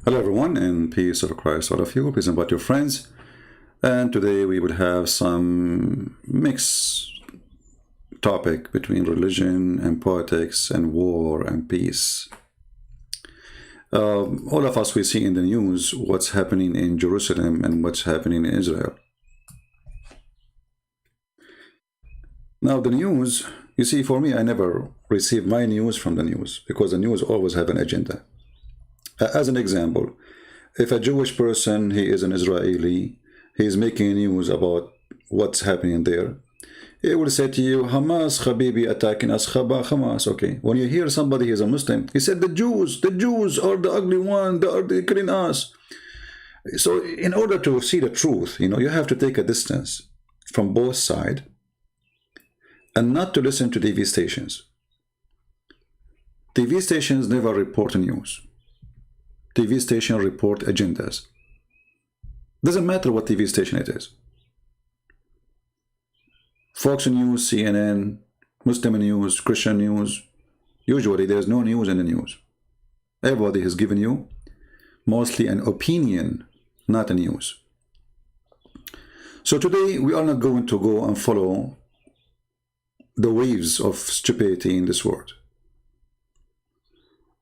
Hello everyone, and peace of Christ all of you. Please invite your friends. And today we will have some mixed topic between religion and politics and war and peace. All of us, we see in the news what's happening in Jerusalem and what's happening in Israel. Now the news, you see, for me, I never receive my news from the news because the news always have an agenda. As an example, if a Jewish person, he is an Israeli, he is making news about what's happening there, he will say to you, Hamas, Habibi, attacking us, Hamas, okay. When you hear somebody is a Muslim, he said, the Jews are the ugly one, they are killing us. So in order to see the truth, you have to take a distance from both sides and not to listen to TV stations. TV stations never report news. TV station report agendas. Doesn't matter what TV station it is. Fox News, CNN, Muslim News, Christian News. Usually there's no news in the news. Everybody has given you mostly an opinion, not a news. So today we are not going to go and follow the waves of stupidity in this world.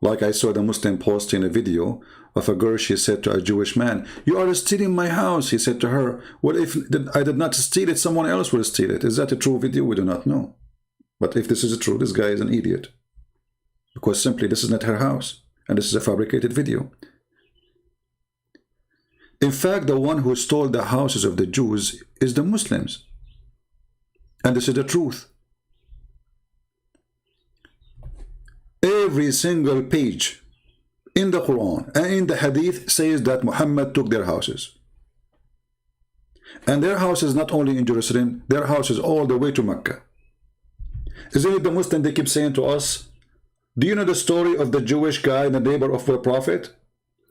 Like I saw the Muslim posting a video of a girl, she said to a Jewish man, you are stealing my house. He said to her, well, if I did not steal it, someone else will steal it. Is that a true video? We do not know. But if this is true, this guy is an idiot. Because simply this is not her house. And this is a fabricated video. In fact, the one who stole the houses of the Jews is the Muslims. And this is the truth. Every single page in the Quran and in the Hadith says that Muhammad took their houses. And their house is not only in Jerusalem, their house is all the way to Mecca. Isn't it the Muslim, they keep saying to us, do you know the story of the Jewish guy, the neighbor of the Prophet,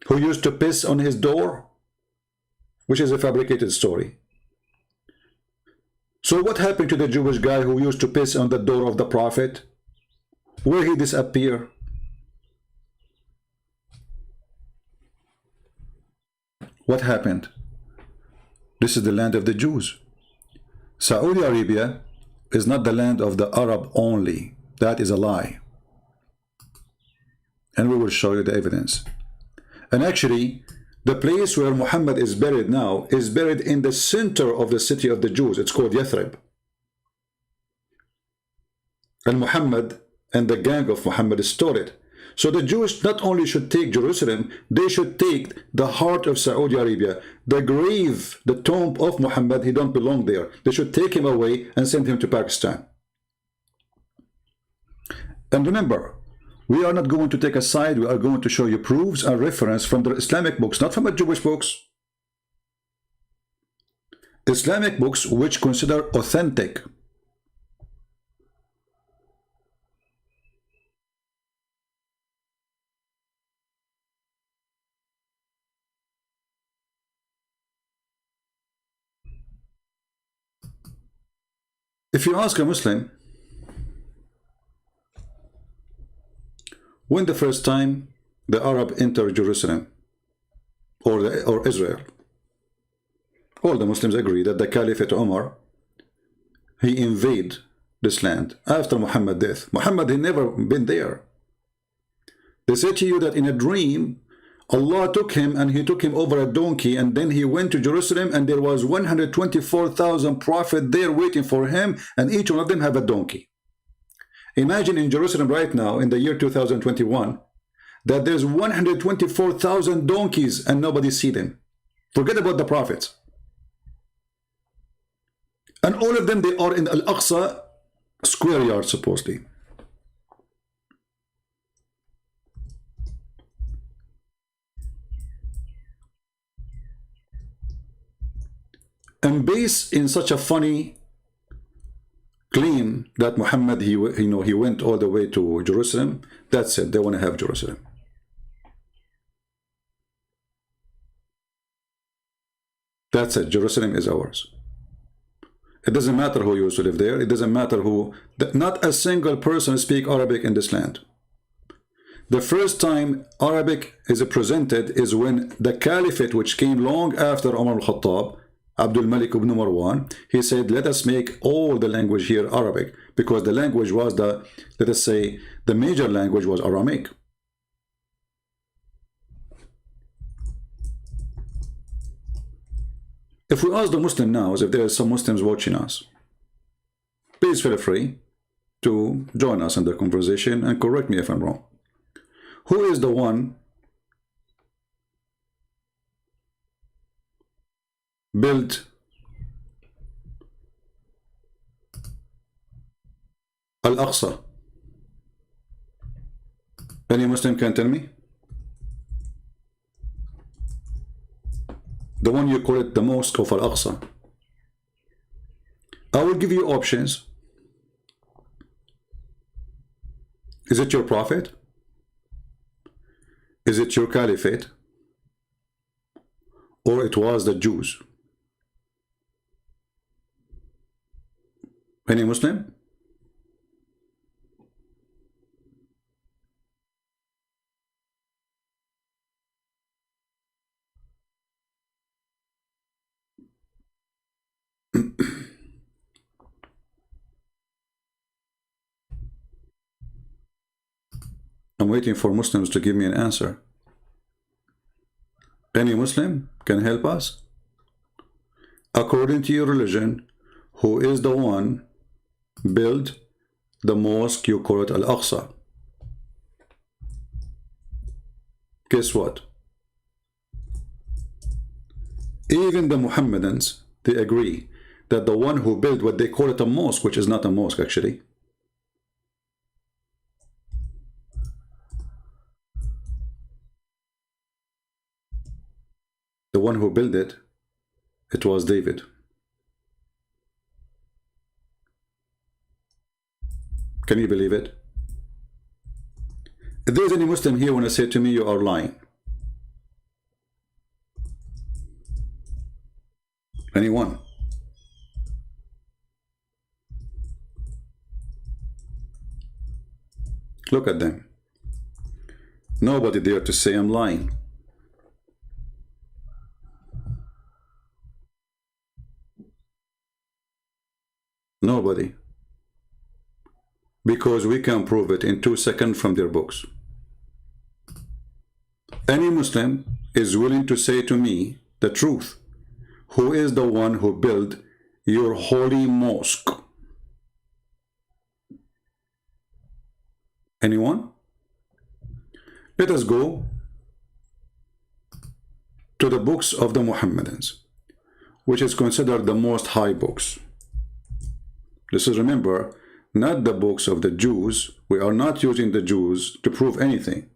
who used to piss on his door? Which is a fabricated story. So what happened to the Jewish guy who used to piss on the door of the Prophet? Where he disappear? What happened? This is the land of the Jews. Saudi Arabia is not the land of the Arab only. That is a lie. And we will show you the evidence. And actually, the place where Muhammad is buried now is buried in the center of the city of the Jews. It's called Yathrib. And Muhammad and the gang of Muhammad stole it. So the Jews not only should take Jerusalem, they should take the heart of Saudi Arabia, the grave, the tomb of Muhammad. He don't belong there. They should take him away and send him to Pakistan. And remember, we are not going to take a side. We are going to show you proofs and reference from the Islamic books, not from the Jewish books. Islamic books which consider authentic. If you ask a Muslim, when the first time the Arab entered Jerusalem or Israel, all the Muslims agree that the Caliphate Omar, he invaded this land after Muhammad's death. Muhammad had never been there. They say to you that in a dream, Allah took him and he took him over a donkey, and then he went to Jerusalem, and there was 124,000 prophets there waiting for him, and each one of them have a donkey. Imagine in Jerusalem right now in the year 2021 that there's 124,000 donkeys and nobody see them. Forget about the prophets. And all of them, they are in Al-Aqsa square yard supposedly. And based in such a funny claim that Muhammad, he went all the way to Jerusalem, that's it, they want to have Jerusalem. That's it, Jerusalem is ours. It doesn't matter who used to live there. It doesn't matter who, not a single person speak Arabic in this land. The first time Arabic is presented is when the caliphate, which came long after Umar al-Khattab, Abdul Malik ibn Marwan, he said, let us make all the language here Arabic, because the language was the, let us say, the major language was Aramaic. If we ask the Muslim now, if there are some Muslims watching us, please feel free to join us in the conversation and correct me if I'm wrong. Who is the one built Al-Aqsa? Any Muslim can tell me? The one you call it the Mosque of Al-Aqsa. I will give you options. Is it your prophet? Is it your caliphate? Or it was the Jews? Any Muslim? I'm waiting for Muslims to give me an answer. Any Muslim can help us? According to your religion, who is the one built the mosque you call it Al-Aqsa? Guess what? Even the Muhammadans, they agree that the one who built what they call it a mosque, which is not a mosque actually, the one who built it, it was David. Can you believe it? If there's any Muslim here want to say to me, you are lying. Anyone? Look at them. Nobody dare to say I'm lying. Nobody. Because we can prove it in 2 seconds from their books. Any Muslim is willing to say to me the truth. Who is the one who built your holy mosque? Anyone? Let us go to the books of the Muhammadans, which is considered the most high books. This is, remember, not the books of the Jews. We are not using the Jews to prove anything.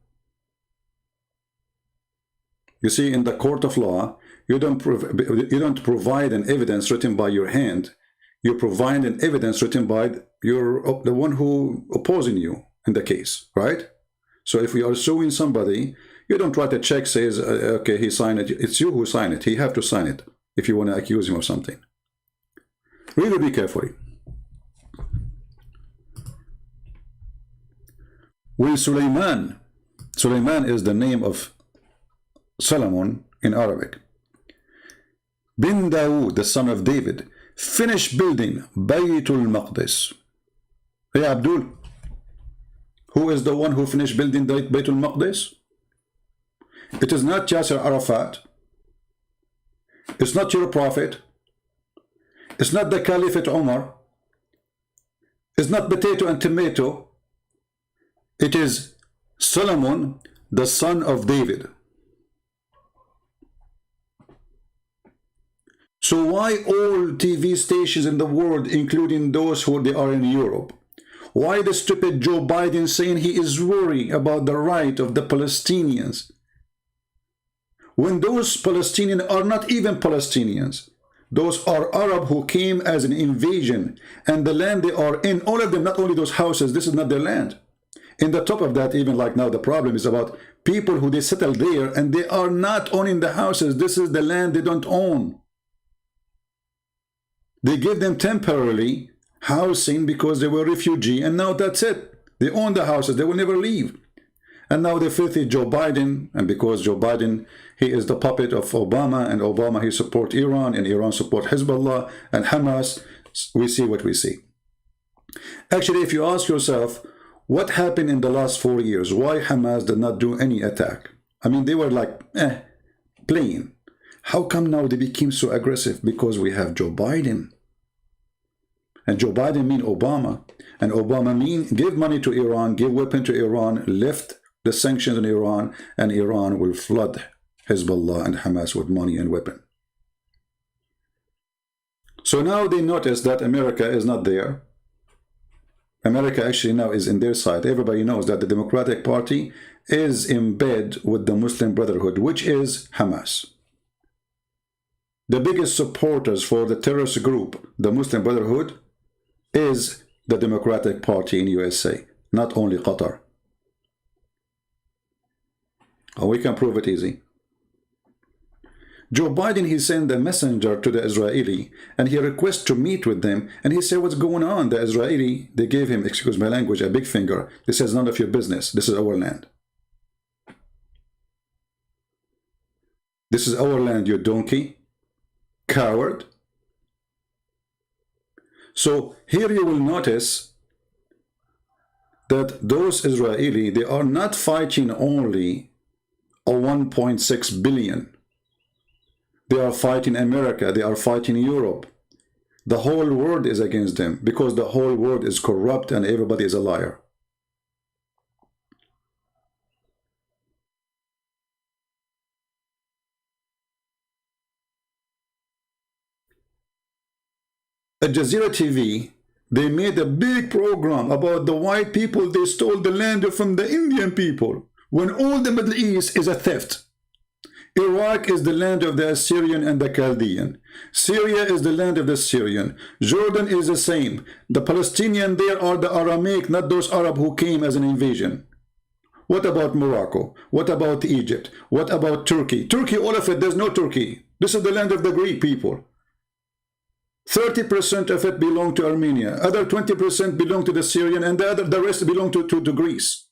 You see, in the court of law, you don't provide an evidence written by your hand. You provide an evidence written by the one who opposing you in the case, right? So if we are suing somebody, you don't write a check says, okay, he signed it. It's you who signed it. He have to sign it if you want to accuse him of something. Really be careful. When Sulaiman is the name of Solomon in Arabic, bin Dawood, the son of David, finished building Baytul Maqdis. Hey Abdul, who is the one who finished building Baytul Maqdis? It is not Yasser Arafat. It's not your prophet. It's not the Caliphate Umar. It's not potato and tomato. It is Solomon, the son of David. So why all TV stations in the world, including those who they are in Europe, why the stupid Joe Biden saying he is worried about the right of the Palestinians, when those Palestinians are not even Palestinians? Those are Arab who came as an invasion, and the land they are in, all of them, not only those houses, this is not their land. In the top of that, even like now, the problem is about people who they settle there and they are not owning the houses. This is the land they don't own. They give them temporarily housing because they were refugee, and now that's it. They own the houses. They will never leave. And now the filthy Joe Biden, and because Joe Biden, he is the puppet of Obama, and Obama, he support Iran, and Iran support Hezbollah and Hamas, we see what we see. Actually, if you ask yourself, what happened in the last 4 years? Why Hamas did not do any attack? I mean, they were like, playing. How come now they became so aggressive? Because we have Joe Biden. And Joe Biden mean Obama. And Obama mean give money to Iran, give weapon to Iran, lift the sanctions on Iran, and Iran will flood Hezbollah and Hamas with money and weapon. So now they notice that America is not there. America actually now is in their side. Everybody knows that the Democratic Party is in bed with the Muslim Brotherhood, which is Hamas. The biggest supporters for the terrorist group, the Muslim Brotherhood, is the Democratic Party in USA, not only Qatar. Oh, we can prove it easy. Joe Biden, he sent a messenger to the Israeli, and he requests to meet with them, and he said, what's going on? The Israeli, they gave him, excuse my language, a big finger. They says, none of your business. This is our land. This is our land, you donkey. Coward. So here you will notice that those Israeli, they are not fighting only a 1.6 billion. They are fighting America. They are fighting Europe. The whole world is against them because the whole world is corrupt and everybody is a liar. At Jazeera TV, they made a big program about the white people. They stole the land from the Indian people, when all the Middle East is a theft. Iraq is the land of the Assyrian and the Chaldean. Syria is the land of the Syrian. Jordan is the same. The Palestinians there are the Aramaic, not those Arab who came as an invasion. What about Morocco? What about Egypt? What about Turkey? Turkey, all of it, there's no Turkey. This is the land of the Greek people. 30% of it belong to Armenia. Other 20% belong to the Syrian, and the rest belong to Greece.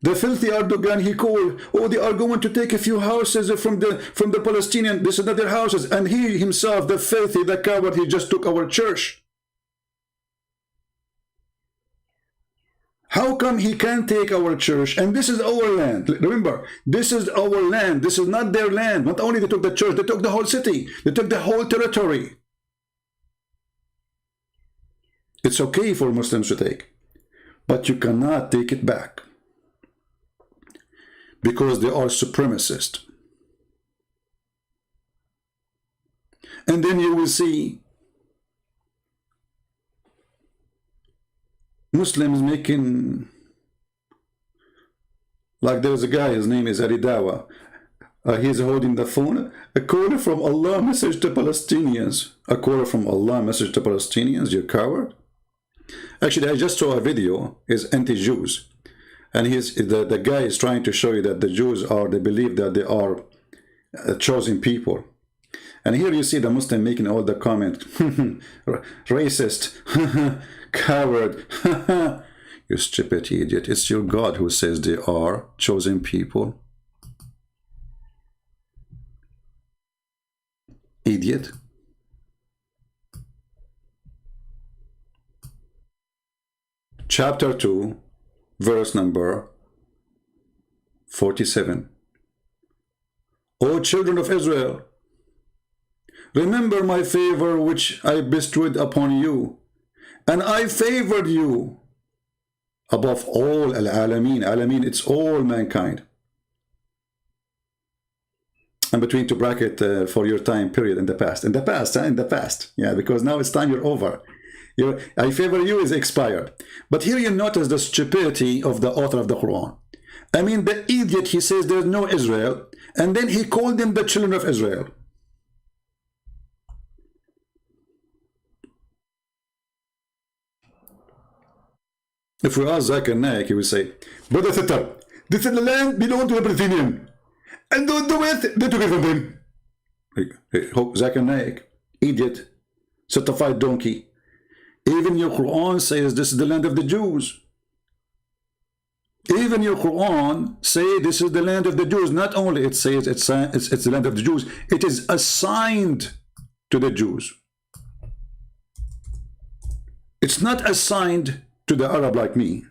The filthy Erdogan, he called, oh, they are going to take a few houses from the Palestinian. This is not their houses. And he himself, the filthy, the coward, he just took our church. How come he can't take our church? And this is our land. Remember, this is our land. This is not their land. Not only they took the church, they took the whole city. They took the whole territory. It's okay for Muslims to take, but you cannot take it back, because they are supremacist. And then you will see Muslims making, like there's a guy, his name is Aridawa. He's holding the phone. A call from Allah message to Palestinians. A call from Allah message to Palestinians, you coward. Actually, I just saw a video, is anti-Jews. And the guy is trying to show you that the Jews are, they believe that they are chosen people. And here you see the Muslim making all the comment, racist, coward, you stupid idiot. It's your God who says they are chosen people. Idiot. Chapter 2. Verse number 47. O children of Israel, remember my favor which I bestowed upon you, and I favored you above all al-alamin. Alamin, it's all mankind. And between two bracket for your time period in the past. In the past, in the past. Yeah, because now it's time you're over. I favor you is expired. But here you notice the stupidity of the author of the Quran. I mean, the idiot, he says there's no Israel, and then he called them the children of Israel. If we ask Zakir Naik, he will say, Brother Sitter, this is the land belong to the Palestinian, and the West, they took it from them. Zakir Naik, idiot, certified donkey. Even your Quran says this is the land of the Jews. Even your Quran say this is the land of the Jews. Not only it says it's the land of the Jews, it is assigned to the Jews. It's not assigned to the Arab like me.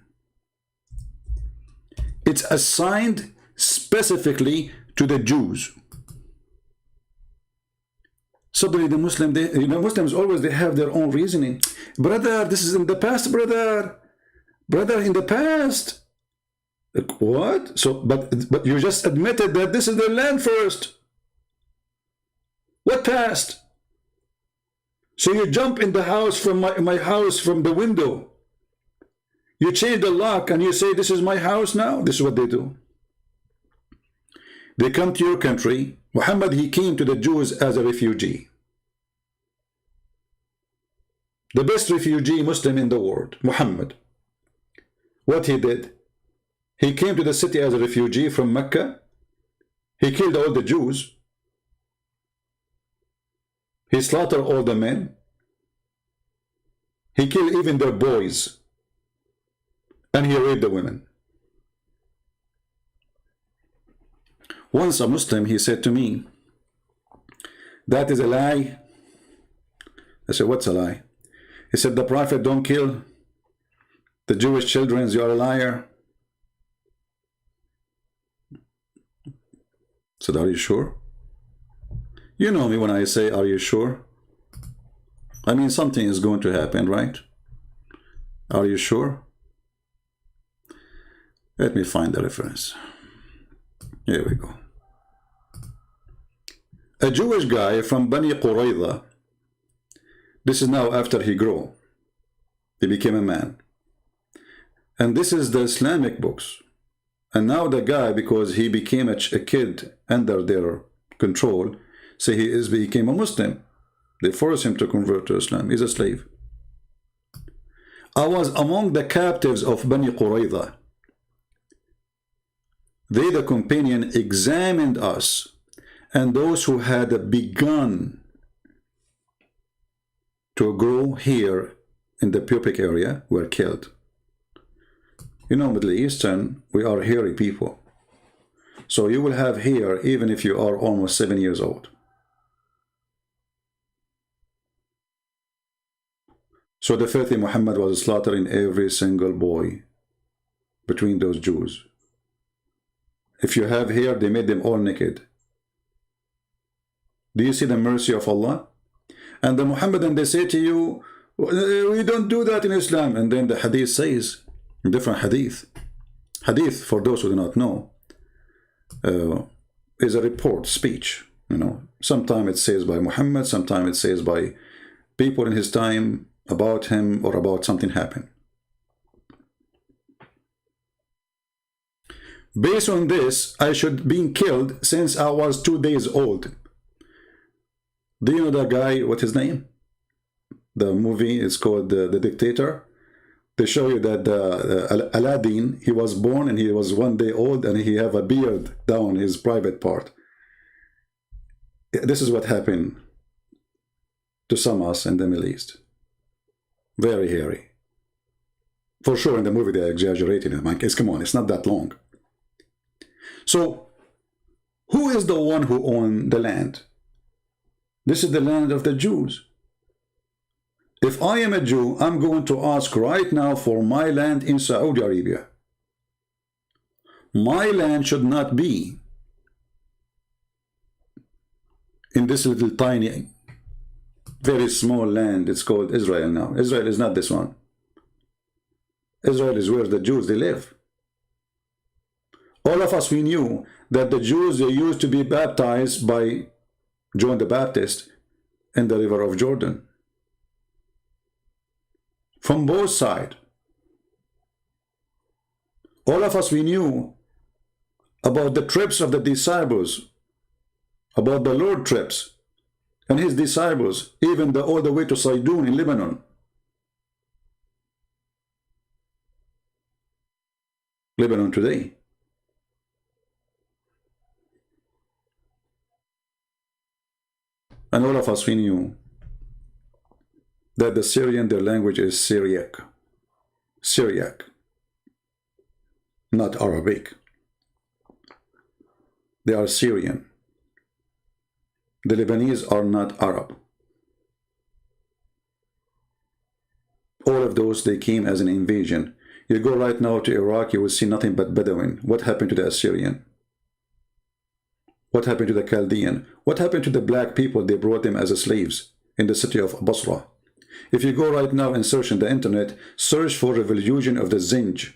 It's assigned specifically to the Jews. Suddenly the Muslims always they have their own reasoning. Brother, this is in the past, brother. Brother, in the past. Like, what? So, but you just admitted that this is the land first. What past? So you jump in the house from my house from the window. You change the lock and you say, this is my house now. This is what they do. They come to your country. Muhammad, he came to the Jews as a refugee. The best refugee Muslim in the world, Muhammad. What he did? He came to the city as a refugee from Mecca. He killed all the Jews. He slaughtered all the men. He killed even their boys. And he raped the women. Once a Muslim, he said to me, that is a lie. I said, what's a lie? He said, the Prophet don't kill the Jewish children. You are a liar. I said, are you sure? You know me when I say, are you sure? I mean, something is going to happen, right? Are you sure? Let me find the reference. Here we go. A Jewish guy from Bani Qurayza. This is now after he grew. He became a man. And this is the Islamic books. And now the guy, because he became a kid under their control, say he became a Muslim. They force him to convert to Islam. He's a slave. I was among the captives of Bani Qurayza. They, the companion, examined us, and those who had begun to grow here in the pubic area were killed. You know, Middle Eastern, we are hairy people. So you will have hair even if you are almost 7 years old. So the filthy Muhammad was slaughtering every single boy between those Jews. If you have hair, they made them all naked. Do you see the mercy of Allah? And the Muhammadan, they say to you, we don't do that in Islam. And then the hadith says, different hadith. Hadith, for those who do not know, is a report, speech. You know, sometimes it says by Muhammad, sometimes it says by people in his time about him or about something happened. Based on this, I should be killed since I was 2 days old. Do you know that guy, what's his name? The movie is called The Dictator. They show you that Aladdin, he was born and he was 1 day old and he have a beard down his private part. This is what happened to some of us in the Middle East. Very hairy. For sure in the movie they're exaggerating it. Come on, it's not that long. So, who is the one who owned the land? This is the land of the Jews. If I am a Jew, I'm going to ask right now for my land in Saudi Arabia. My land should not be in this little tiny, very small land. It's called Israel now. Israel is not this one. Israel is where the Jews, they live. All of us, we knew that the Jews, they used to be baptized by John the Baptist in the river of Jordan. From both sides. All of us, we knew about the trips of the disciples, about the Lord trips and his disciples, even all the way to Sidon in Lebanon. Lebanon today. And all of us, we knew that the Syrian, their language is Syriac. Syriac. not Arabic. They are Syrian. The Lebanese are not Arab. All of those, they came as an invasion. You go right now to Iraq, you will see nothing but Bedouin. What happened to the Assyrian? What happened to the Chaldean? What happened to the black people? They brought them as slaves in the city of Basra. If you go right now and search on the internet, search for revolution of the Zinj,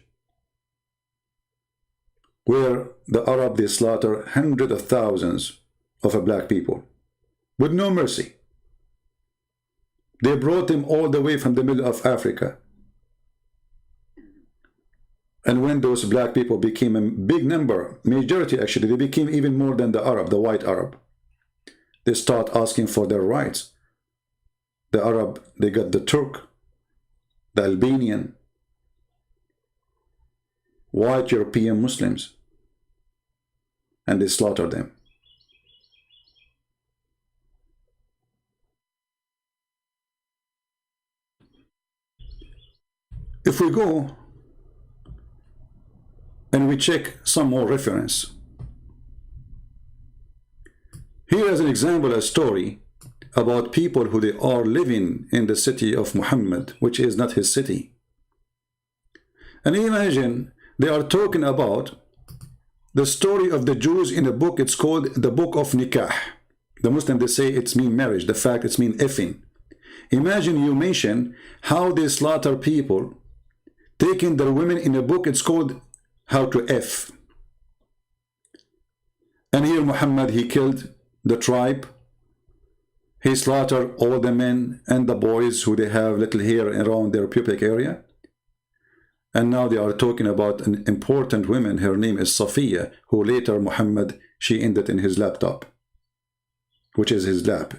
where the Arab, they slaughter hundreds of thousands of black people with no mercy. They brought them all the way from the middle of Africa. And when those black people became a big number, majority actually, they became even more than the Arab, the white Arab. They start asking for their rights. The Arab, they got the Turk, the Albanian, white European Muslims, and they slaughtered them. If we go and we check some more reference, here is an example, a story about people who they are living in the city of Muhammad, which is not his city. And imagine they are talking about the story of the Jews in a book. It's called the Book of Nikah. The Muslims, they say it's mean marriage. The fact it's mean effing. Imagine you mention how they slaughter people, taking their women in a book. It's called How to F. And here Muhammad, he killed the tribe. He slaughtered all the men and the boys who they have little hair around their pubic area. And now they are talking about an important woman. Her name is Safiya, who later Muhammad, she ended in his laptop, which is his lap.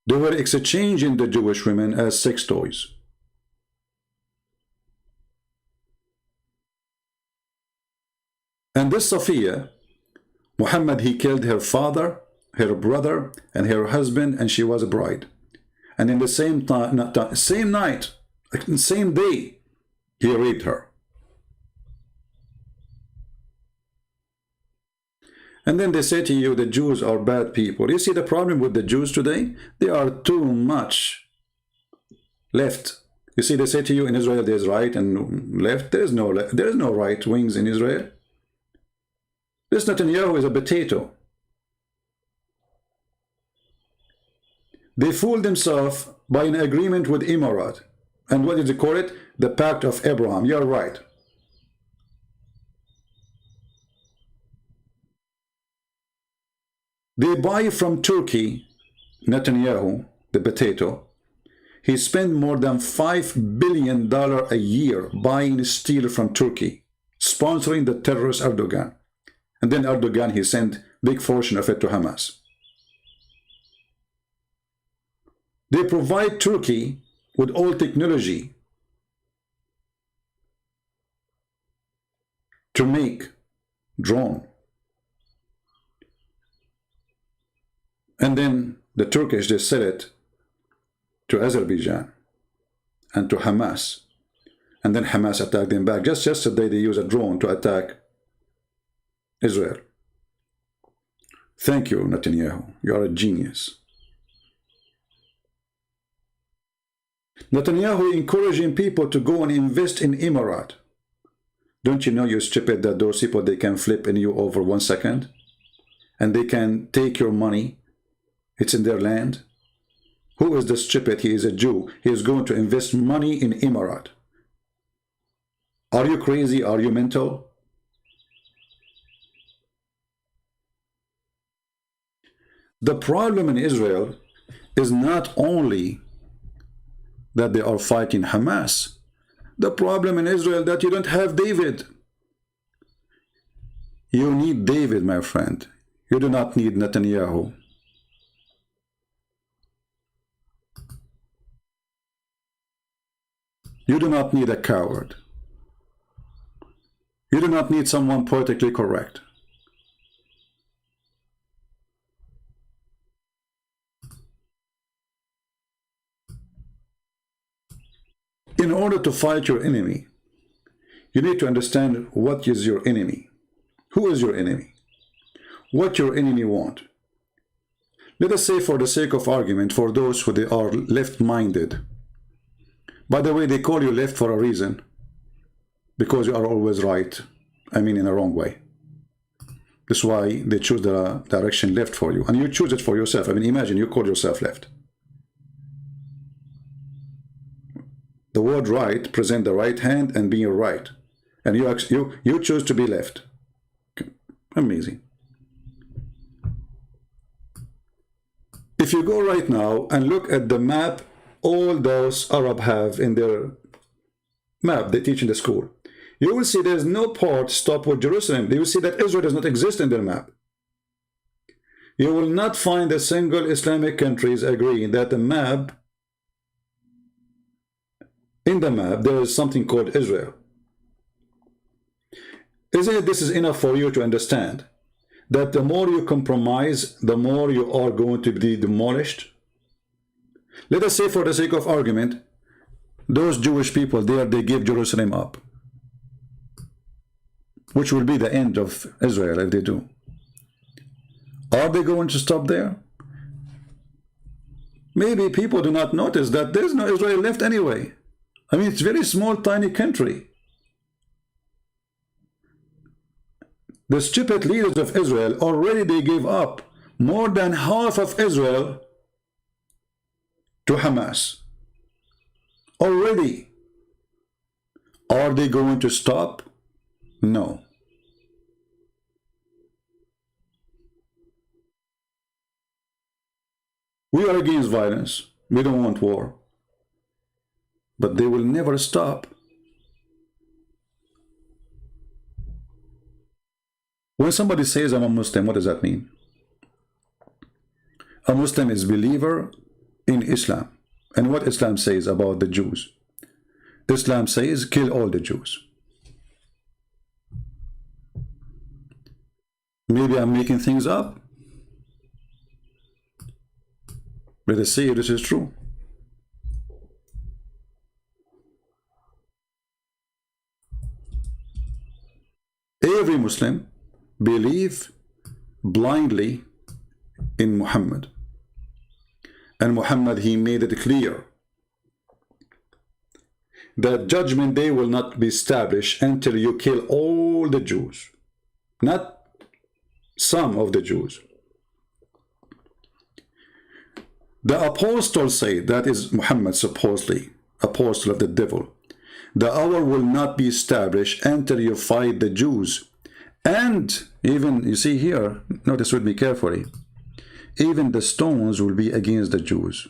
They were exchanging the Jewish women as sex toys. And this Safiya, Muhammad, he killed her father, her brother, and her husband, and she was a bride. And in the same night, same day, he raped her. And then they say to you, the Jews are bad people. You see the problem with the Jews today? They are too much left. You see, they say to you, in Israel there's right and left. There is no right wings in Israel. This Netanyahu is a potato. They fooled themselves by an agreement with Emirat. And what did they call it? The Pact of Abraham. You're right. They buy from Turkey, Netanyahu, the potato. He spent more than $5 billion a year buying steel from Turkey, sponsoring the terrorist Erdogan. And then Erdogan, he sent big portion of it to Hamas. They provide Turkey with all technology to make drone. And then the Turkish, they sell it to Azerbaijan and to Hamas. And then Hamas attacked them back. Just yesterday, they used a drone to attack Israel. Thank you, Netanyahu. You are a genius. Netanyahu encouraging people to go and invest in Emirat. Don't you know, you stupid, that those people, they can flip in you over 1 second? And they can take your money. It's in their land. Who is the stupid? He is a Jew. He is going to invest money in Emirat. Are you crazy? Are you mental? The problem in Israel is not only that they are fighting Hamas. The problem in Israel that you don't have David. You need David, my friend. You do not need Netanyahu. You do not need a coward. You do not need someone politically correct. In order to fight your enemy, you need to understand what is your enemy. Who is your enemy? What your enemy want. Let us say, for the sake of argument, for those who they are left-minded. By the way, they call you left for a reason. Because you are always right. I mean, in a wrong way. That's why they choose the direction left for you. And you choose it for yourself. I mean, imagine you call yourself left. The word right present the right hand and being right. And you choose to be left. Amazing. If you go right now and look at the map all those Arab have in their map they teach in the school, you will see there's no part stop with Jerusalem. You will see that Israel does not exist in their map. You will not find a single Islamic countries agreeing that the map, in the map, there is something called Israel. Isn't it this is enough for you to understand that the more you compromise, the more you are going to be demolished? Let us say, for the sake of argument, those Jewish people there, they give Jerusalem up, which will be the end of Israel if they do. Are they going to stop there? Maybe people do not notice that there's no Israel left anyway. I mean, it's a very small, tiny country. The stupid leaders of Israel, already they gave up more than half of Israel to Hamas. Already. Are they going to stop? No. We are against violence. We don't want war. But they will never stop. When somebody says I'm a Muslim, what does that mean? A Muslim is a believer in Islam. And what Islam says about the Jews? Islam says kill all the Jews. Maybe I'm making things up. Let us see if this is true. Every Muslim believe blindly in Muhammad. And Muhammad, he made it clear that judgment day will not be established until you kill all the Jews, not some of the Jews. The apostle said, that is Muhammad supposedly, apostle of the devil, the hour will not be established until you fight the Jews. And even, you see here, notice with me carefully, even the stones will be against the Jews.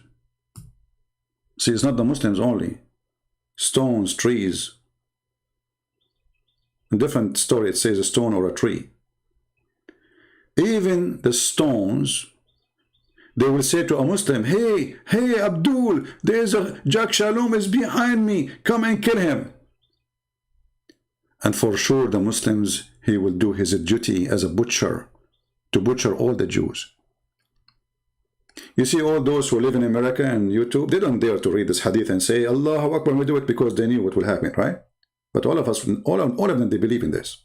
See, it's not the Muslims only. Stones, trees. In different story, it says a stone or a tree. Even the stones, they will say to a Muslim, hey, Abdul, there's a Jack Shalom is behind me. Come and kill him. And for sure, the Muslims, he will do his duty as a butcher, to butcher all the Jews. You see, all those who live in America and YouTube, they don't dare to read this hadith and say, Allahu Akbar, we do it because they knew what will happen, right? But all of us, all of them, they believe in this.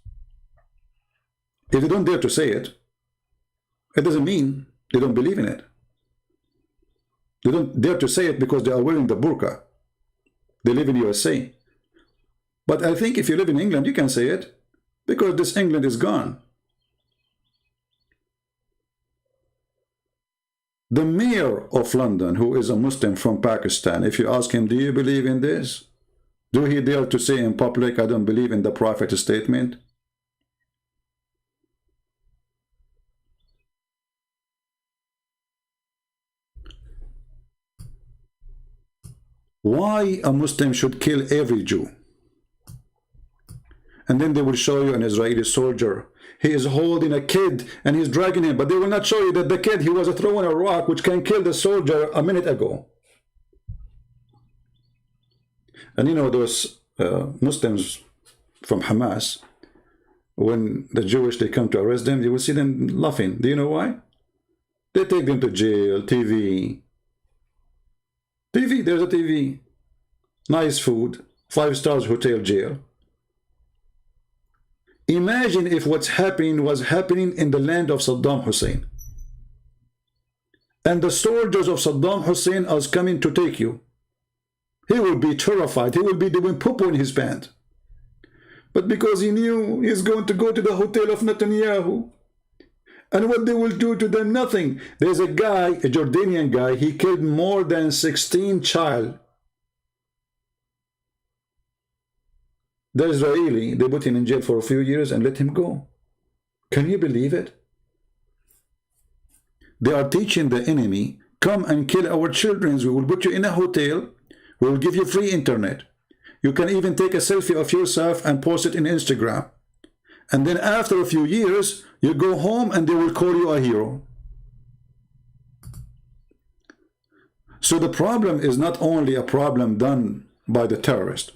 If they don't dare to say it, it doesn't mean they don't believe in it. They don't dare to say it because they are wearing the burqa. They live in USA. But I think if you live in England, you can say it, because this England is gone. The mayor of London, who is a Muslim from Pakistan, if you ask him, do you believe in this? Do he dare to say in public, I don't believe in the Prophet's statement? Why a Muslim should kill every Jew? And then they will show you an Israeli soldier. He is holding a kid and he's dragging him. But they will not show you that the kid, he was throwing a rock which can kill the soldier a minute ago. And you know those Muslims from Hamas, when the Jewish, they come to arrest them, you will see them laughing. Do you know why? They take them to jail, TV. TV, there's a TV. nice food, 5 stars hotel, jail. Imagine if what's happening was happening in the land of Saddam Hussein. And the soldiers of Saddam Hussein are coming to take you. He will be terrified. He will be doing poo-poo in his pants. But because he knew he's going to go to the hotel of Netanyahu, and what they will do to them, nothing. There's a guy, a Jordanian guy, he killed more than 16 child. The Israeli, they put him in jail for a few years and let him go. Can you believe it? They are teaching the enemy, come and kill our children. We will put you in a hotel. We will give you free internet. You can even take a selfie of yourself and post it in Instagram. And then after a few years, you go home and they will call you a hero. So the problem is not only a problem done by the terrorist.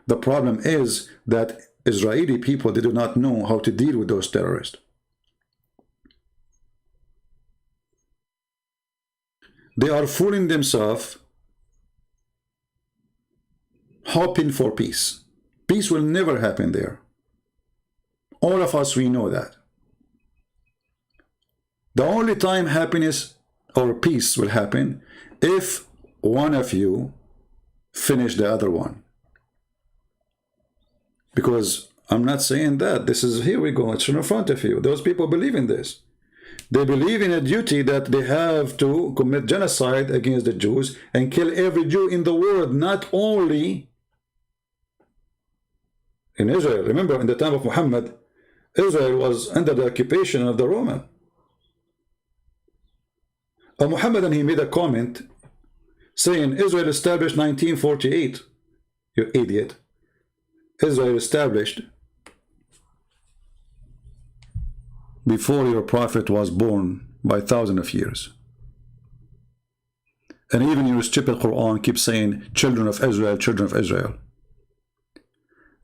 The problem is that Israeli people, they do not know how to deal with those terrorists. They are fooling themselves, hoping for peace. Peace will never happen there. All of us, we know that. The only time happiness or peace will happen if one of you finish the other one. Because I'm not saying that. This is, here we go, it's in front of you. Those people believe in this. They believe in a duty that they have to commit genocide against the Jews and kill every Jew in the world, not only in Israel. Remember, in the time of Muhammad, Israel was under the occupation of the Roman. Muhammad, he made a comment saying, Israel established 1948. You idiot. Israel established before your prophet was born by thousands of years. And even your stupid Quran keeps saying, children of Israel, children of Israel.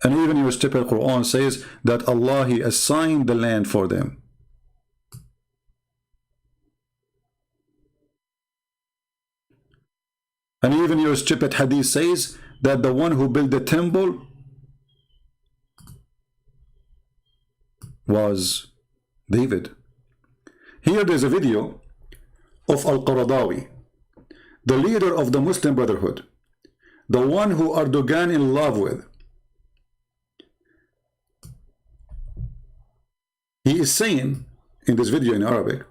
And even your stupid Quran says that Allah, He assigned the land for them. And even your stupid Hadith says that the one who built the temple was David. Here there's a video of Al-Qaradawi, the leader of the Muslim Brotherhood, the one who Erdogan in love with. He is saying in this video in Arabic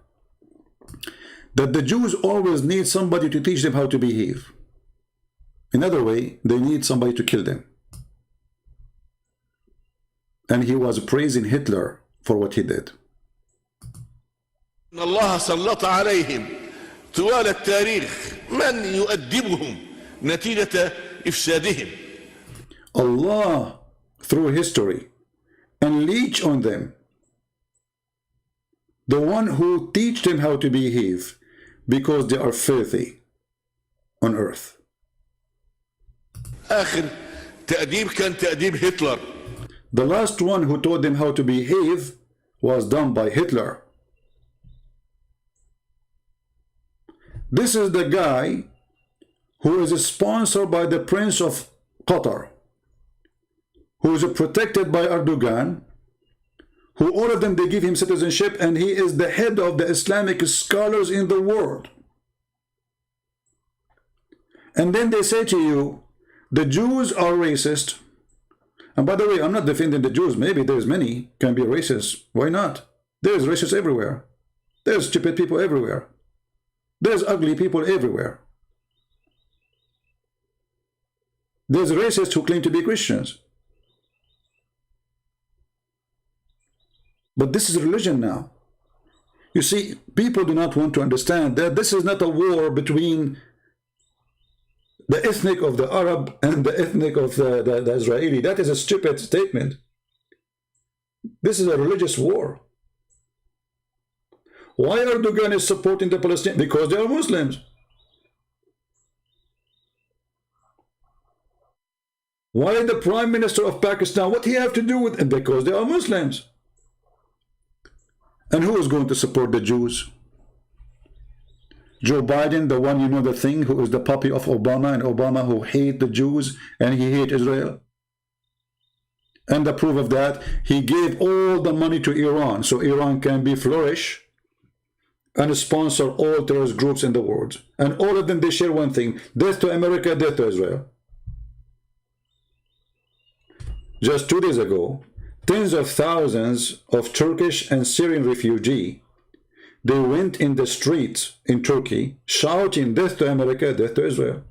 that the Jews always need somebody to teach them how to behave. In other way, they need somebody to kill them. And he was praising Hitler for what he did. الله سلط عليهم طوال التاريخ من يؤدبهم نتيجة إفسادهم. Allah, through history, unleash on them the one who teach them how to behave, because they are filthy on earth. آخر تأديب كان تأديب هتلر. The last one who taught them how to behave was done by Hitler. This is the guy who is sponsored by the Prince of Qatar, who is protected by Erdogan, who all of them, they give him citizenship, and he is the head of the Islamic scholars in the world. And then they say to you, the Jews are racist. And by the way, I'm not defending the Jews. Maybe there's many can be racist. Why not? There's racists everywhere. There's stupid people everywhere. There's ugly people everywhere. There's racists who claim to be Christians. But this is religion now. You see, people do not want to understand that this is not a war between the ethnic of the Arab and the ethnic of the Israeli. That is a stupid statement. This is a religious war. Why Erdogan is supporting the Palestinians? Because they are Muslims. Why the Prime Minister of Pakistan? What he have to do with it? Because they are Muslims. And who is going to support the Jews? Joe Biden, the one, you know, the thing, who is the puppy of Obama, and Obama who hate the Jews and he hate Israel. And the proof of that, he gave all the money to Iran so Iran can be flourish and sponsor all terrorist groups in the world. And all of them, they share one thing: death to America, death to Israel. Just 2 days ago, tens of thousands of Turkish and Syrian refugees, they went in the streets in Turkey shouting death to America, death to Israel.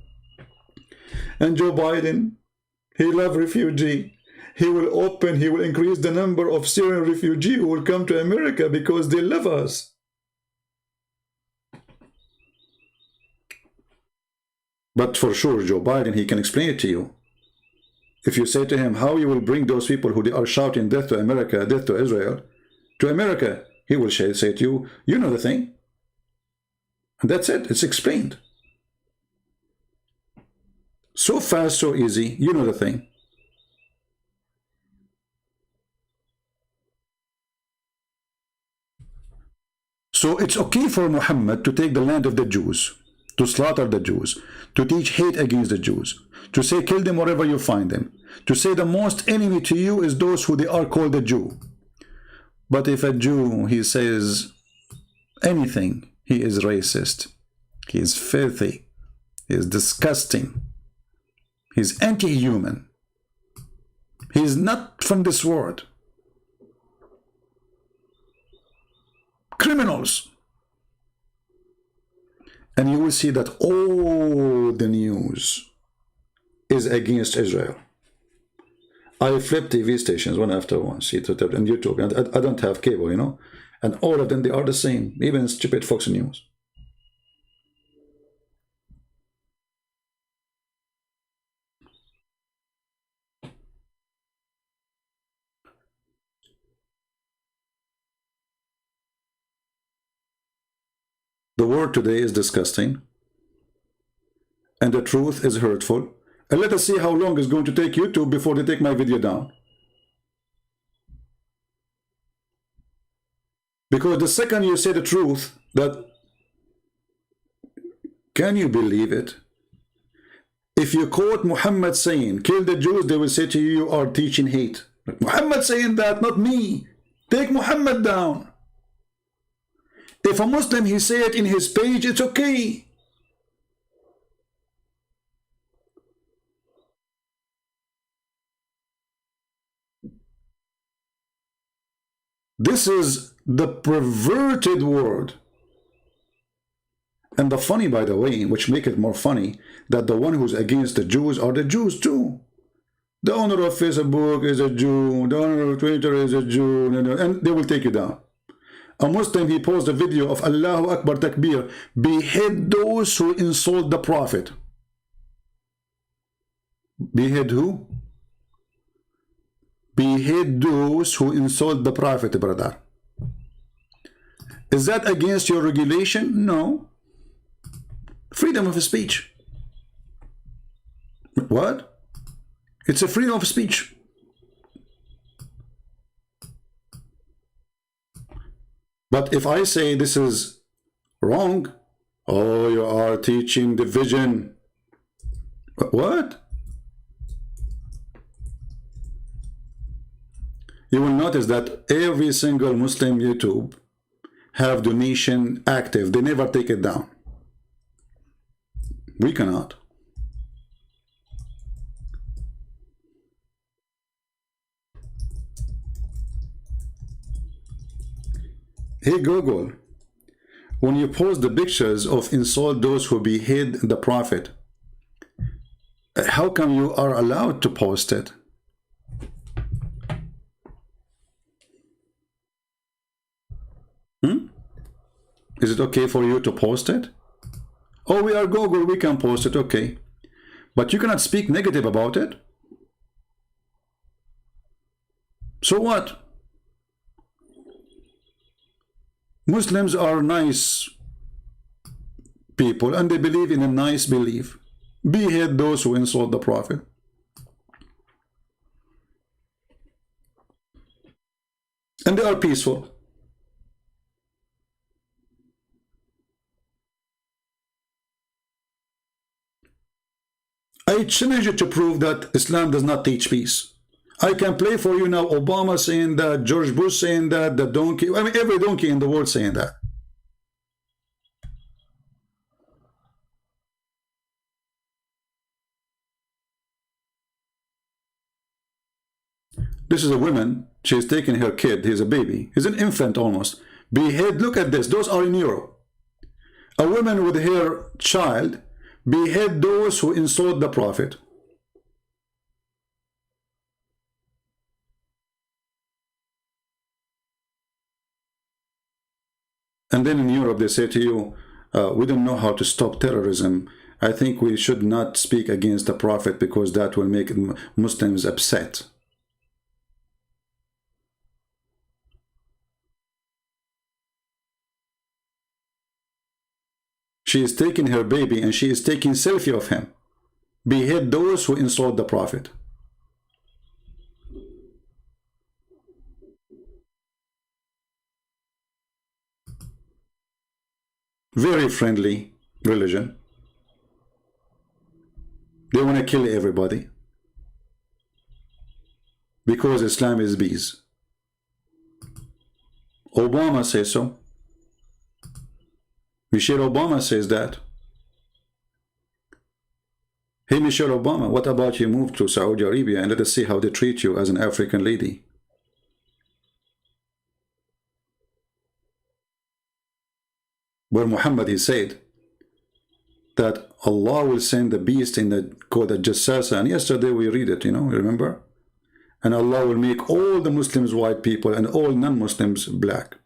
And Joe Biden, he loves refugees. He will increase the number of Syrian refugees who will come to America because they love us. But for sure, Joe Biden, he can explain it to you. If you say to him how you will bring those people who are shouting death to America, death to Israel, to America, he will say to you, you know the thing. And that's it. It's explained. So fast, so easy. You know the thing. So it's okay for Muhammad to take the land of the Jews, to slaughter the Jews, to teach hate against the Jews, to say kill them wherever you find them, to say the most enemy to you is those who they are called a Jew. But if a Jew, he says anything, he is racist, he is filthy, he is disgusting, he is anti-human, he is not from this world. Criminals. And you will see that all the news is against Israel. I flip TV stations one after one, see it on YouTube, and I don't have cable, you know, and all of them, they are the same, even stupid Fox News. The word today is disgusting, and the truth is hurtful. And let us see how long it's going to take YouTube before they take my video down. Because the second you say the truth, that, can you believe it? If you quote Muhammad saying, kill the Jews, they will say to you, you are teaching hate. Muhammad saying that, not me. Take Muhammad down. If a Muslim, he say it in his page, it's okay. This is the perverted word. And the funny, by the way, which make it more funny, that the one who's against the Jews are the Jews too. The owner of Facebook is a Jew, the owner of Twitter is a Jew, and they will take you down. A Muslim, he posted a video of Allahu Akbar Takbir, behead those who insult the Prophet. Behead who? Behead those who insult the Prophet, brother. Is that against your regulation? No. Freedom of speech. What? It's a freedom of speech. But if I say this is wrong, oh, you are teaching division. What? You will notice that every single Muslim YouTube have donation active. They never take it down. We cannot. Hey Google, when you post the pictures of insult those who behead the Prophet, how come you are allowed to post it? Is it okay for you to post it? Oh, we are Google, we can post it, okay. But you cannot speak negative about it. So what? Muslims are nice people and they believe in a nice belief. Behead those who insult the Prophet. And they are peaceful. I challenge you to prove that Islam does not teach peace. I can play for you now Obama saying that, George Bush saying that, the donkey, I mean every donkey in the world saying that. This is a woman, she's taking her kid, he's a baby, he's an infant almost. Behead, look at this, those are in Europe. A woman with her child behead those who insult the Prophet. And then in Europe they say to you, we don't know how to stop terrorism. I think we should not speak against the Prophet because that will make Muslims upset. She is taking her baby and she is taking selfie of him. Behead those who insult the Prophet. Very friendly religion. They want to kill everybody because Islam is bees. Obama says so. Michelle Obama says that. Hey Michelle Obama, what about you move to Saudi Arabia and let us see how they treat you as an African lady? Where Muhammad, he said that Allah will send the beast in the called the Jassasa, and yesterday we read it, you know, remember? And Allah will make all the Muslims white people and all non-Muslims black.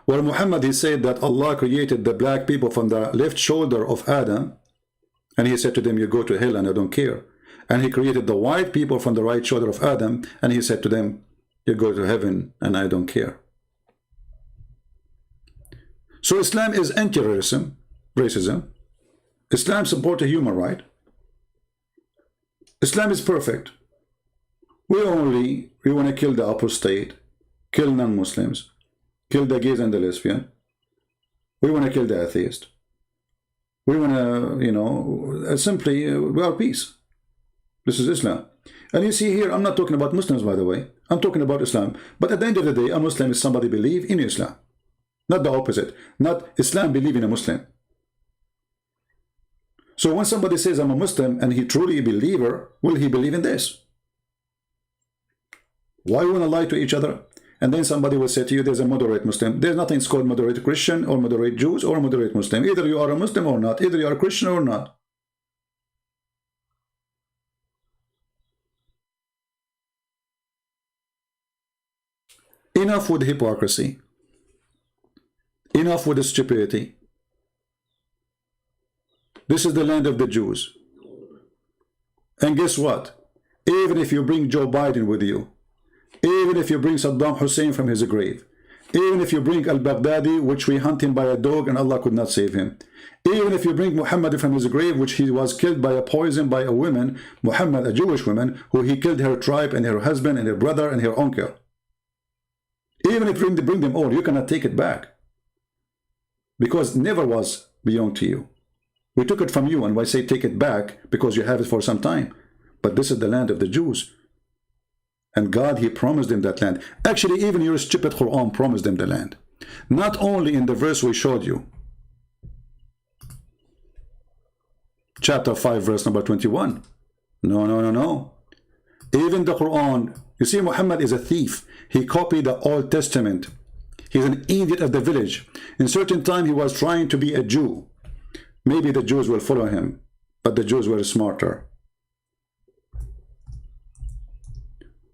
Where Muhammad, he said that Allah created the black people from the left shoulder of Adam, and he said to them, you go to hell and I don't care. And he created the white people from the right shoulder of Adam, and he said to them, you go to heaven and I don't care. So Islam is anti-racism, Islam supports human right. Islam is perfect. We want to kill the apostate, kill non-Muslims, kill the gays and the lesbian. We want to kill the atheist. We want to, you know, simply, we are peace. This is Islam. And you see here, I'm not talking about Muslims, by the way. I'm talking about Islam. But at the end of the day, a Muslim is somebody believe in Islam. Not the opposite. Not Islam believe in a Muslim. So when somebody says I'm a Muslim and he truly a believer, will he believe in this? Why want to lie to each other? And then somebody will say to you, there's a moderate Muslim. There's nothing called moderate Christian or moderate Jews or moderate Muslim. Either you are a Muslim or not. Either you are a Christian or not. Enough with hypocrisy. Enough with the stupidity. This is the land of the Jews. And guess what? Even if you bring Joe Biden with you, even if you bring Saddam Hussein from his grave, even if you bring al-Baghdadi, which we hunt him by a dog and Allah could not save him, even if you bring Muhammad from his grave, which he was killed by a poison by a woman, Muhammad, a Jewish woman, who he killed her tribe and her husband and her brother and her uncle. Even if you bring them all, you cannot take it back. Because never was belong to you. We took it from you, and why say take it back? Because you have it for some time. But this is the land of the Jews. And God, he promised them that land. Actually, even your stupid Quran promised them the land. Not only in the verse we showed you. Chapter 5, verse number 21. No. Even the Quran. You see, Muhammad is a thief. He copied the Old Testament. He's an idiot of the village. In certain time, he was trying to be a Jew. Maybe the Jews will follow him. But the Jews were smarter.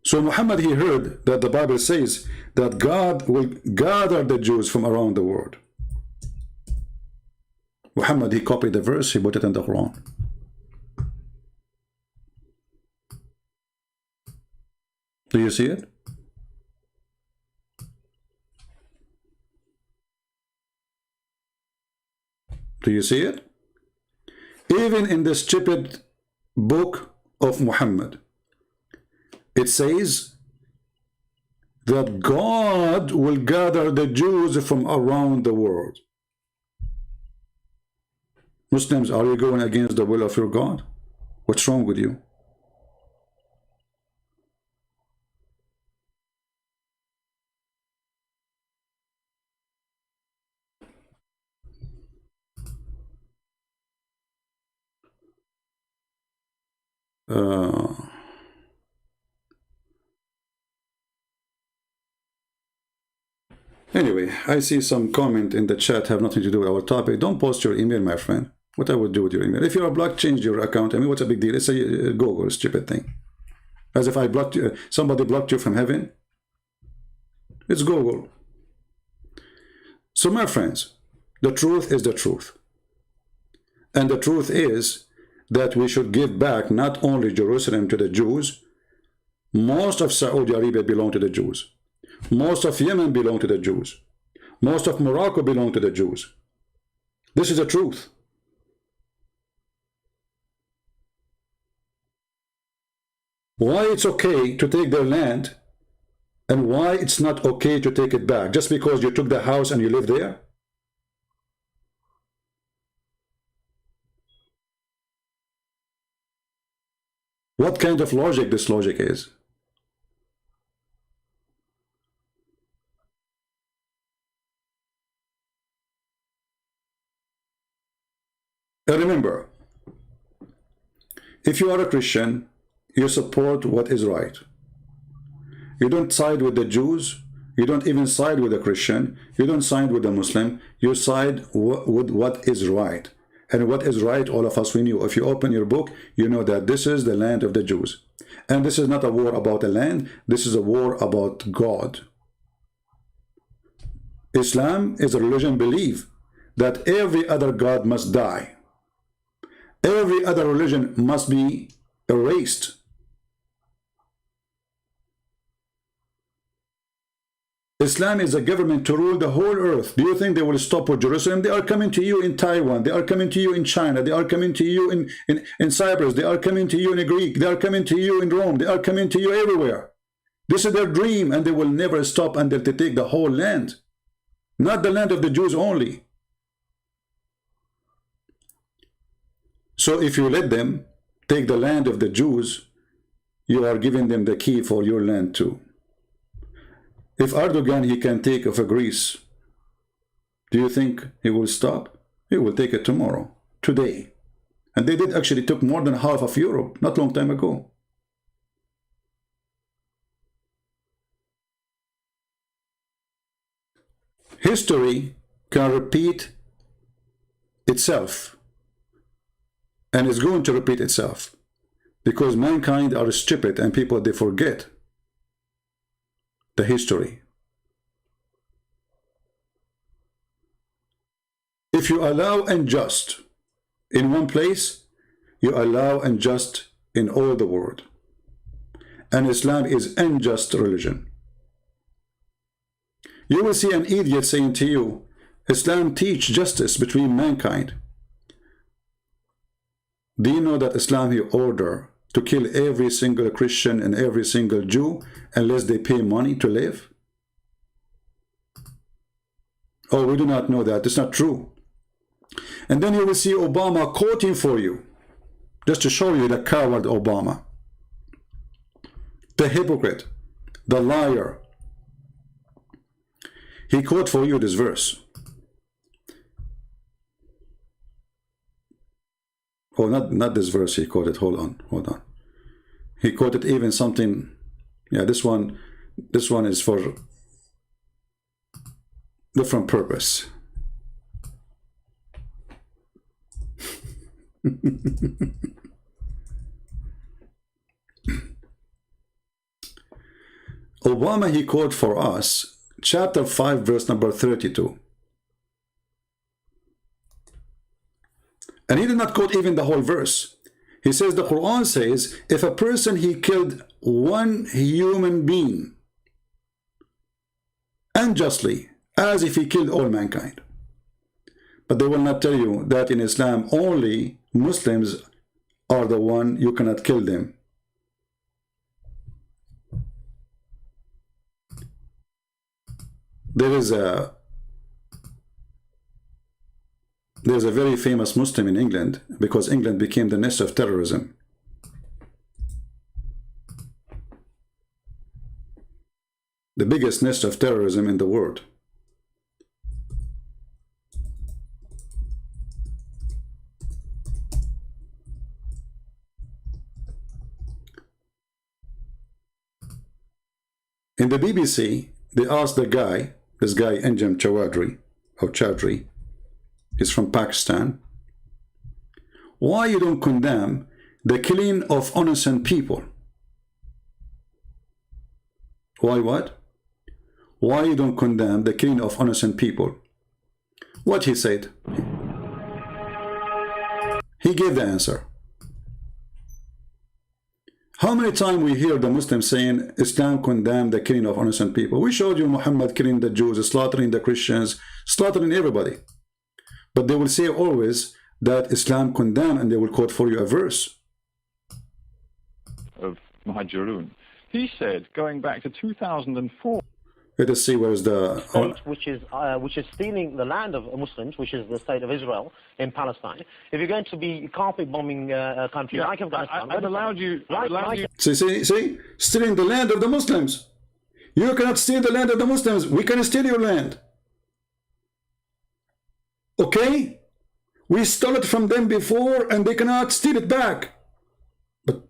So Muhammad, he heard that the Bible says that God will gather the Jews from around the world. Muhammad, he copied the verse, he put it in the Quran. Do you see it? Do you see it? Even in the stupid book of Muhammad, it says that God will gather the Jews from around the world. Muslims, are you going against the will of your God? What's wrong with you? Anyway, I see some comment in the chat have nothing to do with our topic. Don't post your email, my friend. What I would do with your email? If you're blocked, change your account. I mean, what's a big deal? It's a Google, stupid thing. As if I blocked you, somebody blocked you from heaven. It's Google. So, my friends, the truth is the truth. And the truth is that we should give back not only Jerusalem to the Jews. Most of Saudi Arabia belong to the Jews. Most of Yemen belong to the Jews. Most of Morocco belong to the Jews. This is the truth. Why it's okay to take their land and why it's not okay to take it back just because you took the house and you live there? What kind of logic this logic is? Remember, if you are a Christian, you support what is right. You don't side with the Jews. You don't even side with the Christian. You don't side with the Muslim. You side with what is right. And what is right, all of us, we knew. If you open your book, you know that this is the land of the Jews. And this is not a war about a land. This is a war about God. Islam is a religion belief that every other God must die. Every other religion must be erased. Islam is a government to rule the whole earth. Do you think they will stop with Jerusalem? They are coming to you in Taiwan. They are coming to you in China. They are coming to you in Cyprus. They are coming to you in Greek. They are coming to you in Rome. They are coming to you everywhere. This is their dream, and they will never stop until they take the whole land. Not the land of the Jews only. So if you let them take the land of the Jews, you are giving them the key for your land too. If Erdogan, he can take over Greece, do you think he will stop? He will take it tomorrow, today. And they did actually took more than half of Europe, not long time ago. History can repeat itself. And it's going to repeat itself. Because mankind are stupid and people, they forget the history. If you allow unjust in one place, you allow unjust in all the world. And Islam is unjust religion. You will see an idiot saying to you, Islam teach justice between mankind. Do you know that Islam he order to kill every single Christian and every single Jew unless they pay money to live? Oh, we do not know that. It's not true. And then you will see Obama quoting for you, just to show you the coward Obama, the hypocrite, the liar. He quote for you this verse. Oh, not this verse he quoted. Hold on. He quoted even something. Yeah, this one is for different purpose. Obama, he quote for us chapter 5 verse number 32. And he did not quote even the whole verse. He says, the Quran says, if a person he killed one human being unjustly, as if he killed all mankind. But they will not tell you that in Islam only Muslims are the one you cannot kill them. There's a very famous Muslim in England, because England became the nest of terrorism. the biggest nest of terrorism in the world. In the BBC, they asked the guy, this guy Anjem Chaudhry, or Chaudhry, he's from Pakistan, why you don't condemn the killing of innocent people? Why what? Why you don't condemn the killing of innocent people? What he said? He gave the answer. How many times we hear the Muslims saying Islam condemned the killing of innocent people? We showed you Muhammad killing the Jews, slaughtering the Christians, slaughtering everybody. But they will say always that Islam condemned, and they will quote for you a verse. Of Muhajirun. He said, going back to 2004. Let us see where's the state which is stealing the land of Muslims, which is the state of Israel in Palestine. If you're going to be carpet bombing a country like Afghanistan, I've allowed you. See, stealing the land of the Muslims. You cannot steal the land of the Muslims. We can steal your land. Okay? We stole it from them before, and they cannot steal it back. But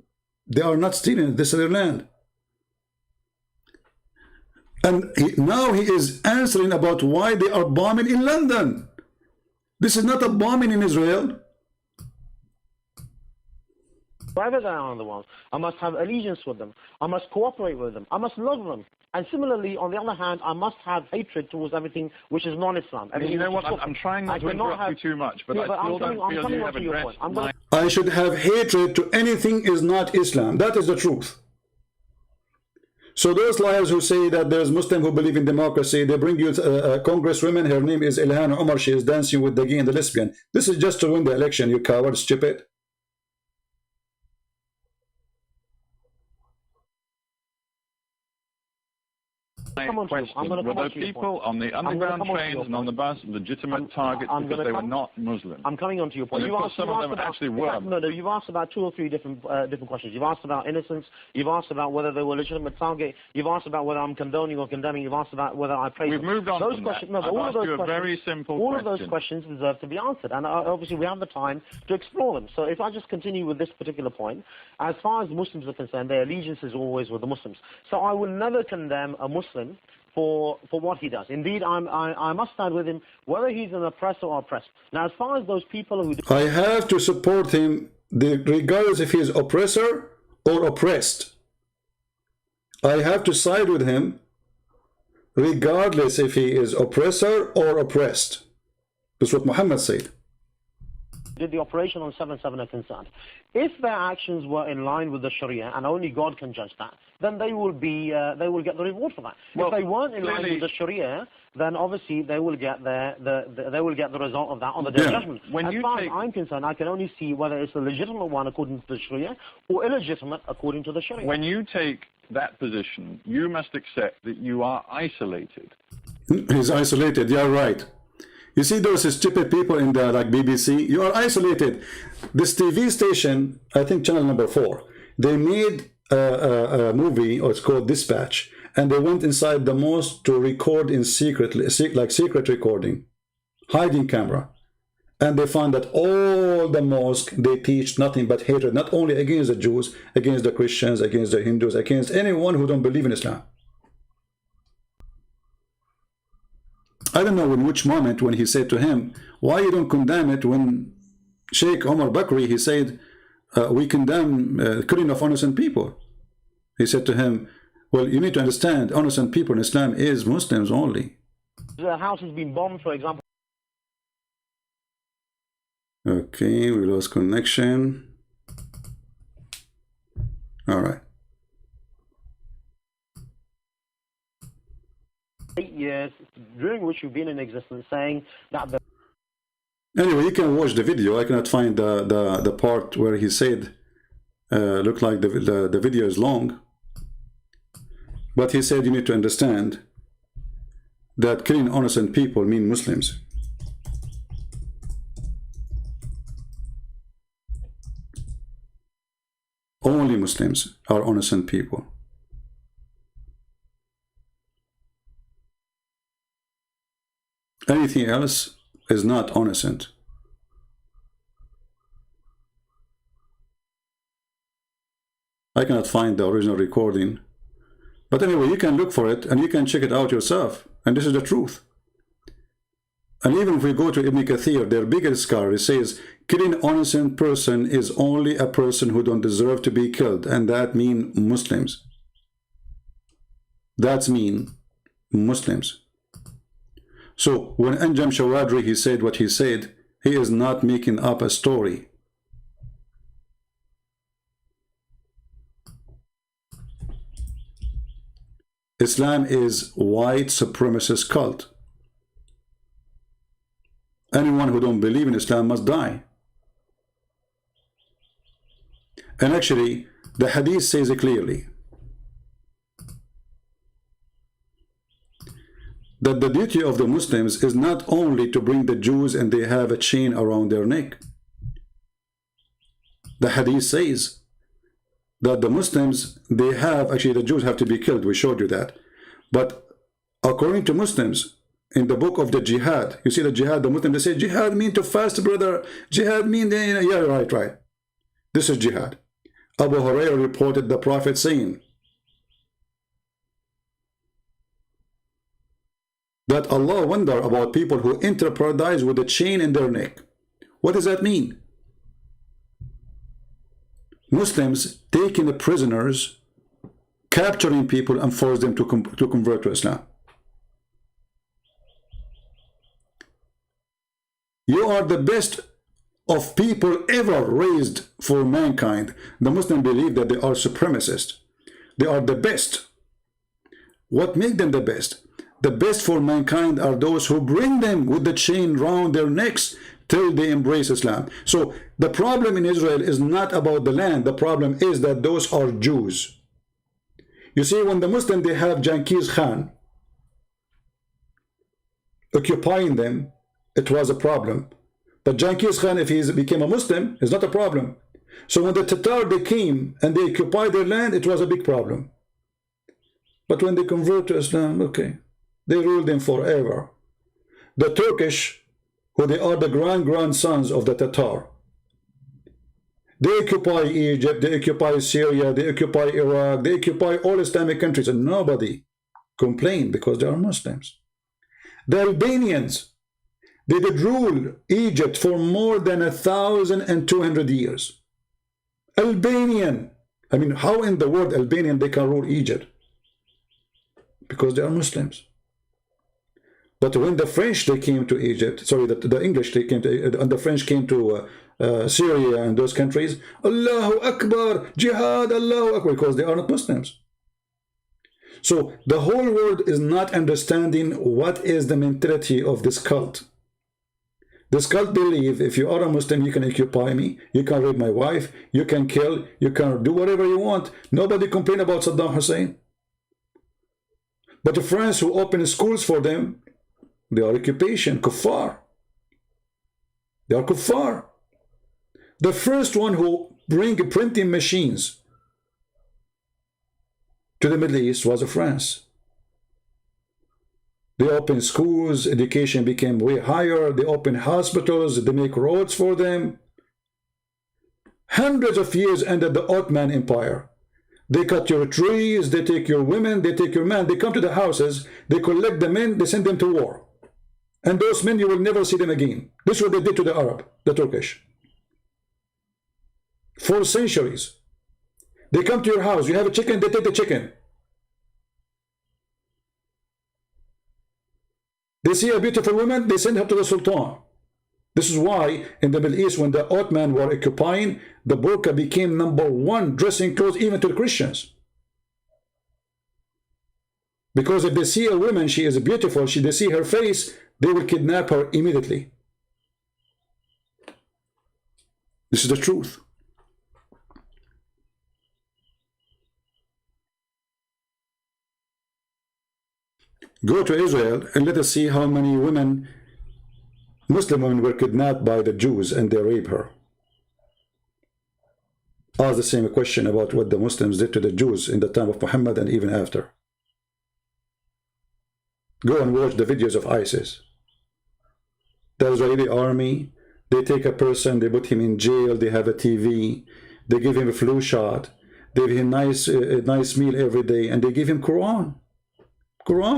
they are not stealing it. This is their land. And now he is answering about why they are bombing in London. This is not a bombing in Israel. Wherever they are in the world, I must have allegiance with them. I must cooperate with them. I must love them. And similarly, on the other hand, I must have hatred towards everything which is non-Islam. You know what? I'm trying not to interrupt you too much, but I still don't feel you have addressed my... I should have hatred to anything is not Islam. That is the truth. So those liars who say that there's Muslims who believe in democracy, they bring you a congresswoman, her name is Ilhan Omar, she is dancing with the gay and the lesbian. This is just to win the election, you coward, stupid. Question. Were there people on the underground trains and on the bus legitimate targets because they were not Muslim? I'm coming on to your point. Well, some of them actually were. No, you've asked about 2 or 3 different questions. You've asked about innocence. You've asked about whether they were legitimate target. You've asked about whether I'm condoning or condemning. You've asked about whether I praise them. We've moved on those from questions, that. No, but all of those questions, very simple all of those questions deserve to be answered, and obviously we have the time to explore them. So if I just continue with this particular point, as far as Muslims are concerned, their allegiance is always with the Muslims. So I will never condemn a Muslim for what he does. Indeed, I must stand with him, whether he's an oppressor or oppressed. Now, as far as those people who... I have to support him regardless if he is oppressor or oppressed. I have to side with him regardless if he is oppressor or oppressed. That's what Muhammad said. Did the operation on 7/7 are concerned. If their actions were in line with the Sharia, and only God can judge that, then they will get the reward for that. Well, if they weren't in line with the Sharia, then obviously they will get they will get the result of that on the day of judgment. As far as I'm concerned, I can only see whether it's a legitimate one according to the Sharia or illegitimate according to the Sharia. When you take that position, you must accept that you are isolated. He's isolated. You're right. You see those stupid people in the BBC? You are isolated. This TV station, I think channel number 4, they made a movie, or it's called Dispatch, and they went inside the mosque to record in secret, like secret recording, hiding camera. And they found that all the mosque, they teach nothing but hatred, not only against the Jews, against the Christians, against the Hindus, against anyone who don't believe in Islam. I don't know in which moment when he said to him, why you don't condemn it, when Sheikh Omar Bakri, he said, we condemn killing of innocent people. He said to him, well, you need to understand, innocent people in Islam is Muslims only. The house has been bombed, for example. Okay, we lost connection. All right. 8 years, during which you've been in existence, saying that the... Anyway, you can watch the video. I cannot find the part where he said, look like the video is long. But he said you need to understand that killing innocent people mean Muslims. Only Muslims are innocent people. Anything else is not innocent. I cannot find the original recording. But anyway, you can look for it and you can check it out yourself. And this is the truth. And even if we go to Ibn Kathir, their biggest scholar, he says, killing an innocent person is only a person who don't deserve to be killed. And that means Muslims. That's mean Muslims. So when Anjam Shawadri, he said what he said, he is not making up a story. Islam is white supremacist cult. Anyone who don't believe in Islam must die. And actually, the hadith says it clearly that the duty of the Muslims is not only to bring the Jews and they have a chain around their neck. The hadith says that the Muslims, they have, actually the Jews have to be killed, we showed you that. But according to Muslims, in the book of the jihad, you see the jihad, the Muslims, they say jihad mean to fast, brother. Jihad mean, yeah, right. This is jihad. Abu Hurairah reported the Prophet saying that Allah wonder about people who enter paradise with a chain in their neck. What does that mean? Muslims taking the prisoners, capturing people and force them to convert to Islam. You are the best of people ever raised for mankind. The Muslims believe that they are supremacists. They are the best. What makes them the best? The best for mankind are those who bring them with the chain round their necks till they embrace Islam. So the problem in Israel is not about the land. The problem is that those are Jews. You see, when the Muslims, they have Genghis Khan occupying them, it was a problem. But Genghis Khan, if he became a Muslim, is not a problem. So when the Tatar, they came and they occupied their land, it was a big problem. But when they convert to Islam, okay, they ruled them forever. The Turkish, who they are the grandsons of the Tatar, they occupy Egypt, they occupy Syria, they occupy Iraq, they occupy all Islamic countries, and nobody complained because they are Muslims. The Albanians, they did rule Egypt for more than 1,200 years. Albanian, I mean, how in the world Albanian they can rule Egypt? Because they are Muslims. But when the French, they came to Egypt, sorry, the English, they came to, and the French came to Syria and those countries, Allahu Akbar, Jihad, Allahu Akbar, because they are not Muslims. So the whole world is not understanding what is the mentality of this cult. This cult believe if you are a Muslim, you can occupy me, you can rape my wife, you can kill, you can do whatever you want. Nobody complain about Saddam Hussein. But the France who open schools for them, they are occupation, kuffar. They are kuffar. The first one who bring printing machines to the Middle East was France. They opened schools, education became way higher, they opened hospitals, they make roads for them. Hundreds of years under the Ottoman Empire. They cut your trees, they take your women, they take your men, they come to the houses, they collect the men, they send them to war. And those men, you will never see them again. This is what they did to the Arab, the Turkish. For centuries. They come to your house, you have a chicken, they take the chicken. They see a beautiful woman, they send her to the Sultan. This is why in the Middle East, when the Ottoman were occupying, the burqa became #1 dressing clothes even to the Christians. Because if they see a woman, she is beautiful, they see her face, they will kidnap her immediately. This is the truth. Go to Israel and let us see how many women, Muslim women, were kidnapped by the Jews and they rape her. Ask the same question about what the Muslims did to the Jews in the time of Muhammad and even after. Go and watch the videos of ISIS. the Israeli army, they take a person, they put him in jail, they have a TV, they give him a flu shot, they give him a nice meal every day, and they give him Quran,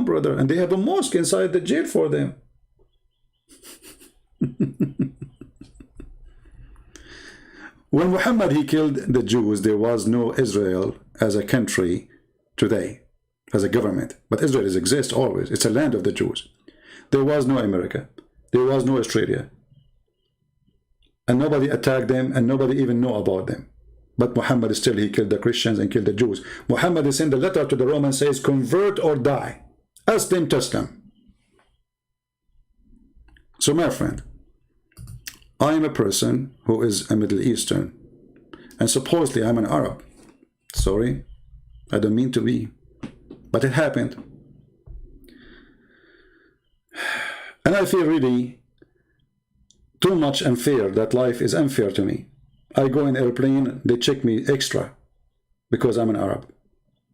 brother, and they have a mosque inside the jail for them. When Muhammad, he killed the Jews, there was no Israel as a country today, as a government. But Israel exists always. It's a land of the Jews. There was no America. There was no Australia. And nobody attacked them, and nobody even know about them. But Muhammad still, he killed the Christians and killed the Jews. Muhammad sent a letter to the Romans, says, convert or die. Aslim taslam. So my friend, I am a person who is a Middle Eastern, and supposedly I'm an Arab. Sorry, I don't mean to be, but it happened. And I feel really too much unfair, that life is unfair to me. I go in airplane, they check me extra because I'm an Arab.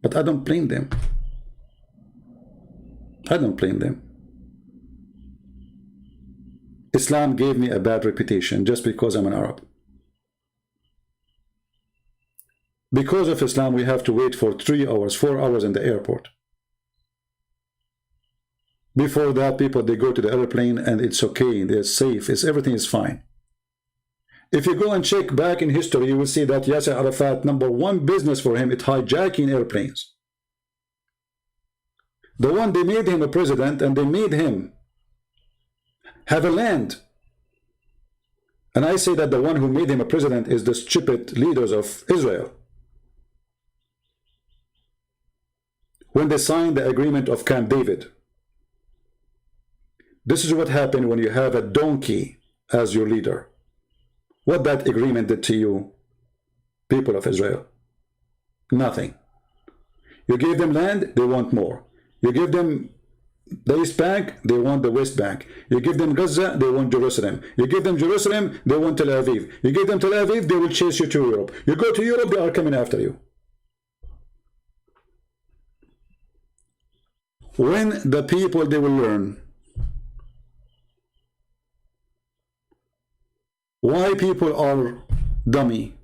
But I don't blame them. I don't blame them. Islam gave me a bad reputation just because I'm an Arab. Because of Islam, we have to wait for 3 hours, 4 hours in the airport. Before that, people, they go to the airplane and it's okay, they're safe, everything is fine. If you go and check back in history, you will see that Yasser Arafat, #1 business for him, it's hijacking airplanes. The one, they made him a president, and they made him have a land. And I say that the one who made him a president is the stupid leaders of Israel. When they signed the agreement of Camp David, this is what happened when you have a donkey as your leader. What that agreement did to you, people of Israel? Nothing. You gave them land, they want more. You give them the East Bank, they want the West Bank. You give them Gaza, they want Jerusalem. You give them Jerusalem, they want Tel Aviv. You give them Tel Aviv, they will chase you to Europe. You go to Europe, they are coming after you. When the people, they will learn why people are dummy.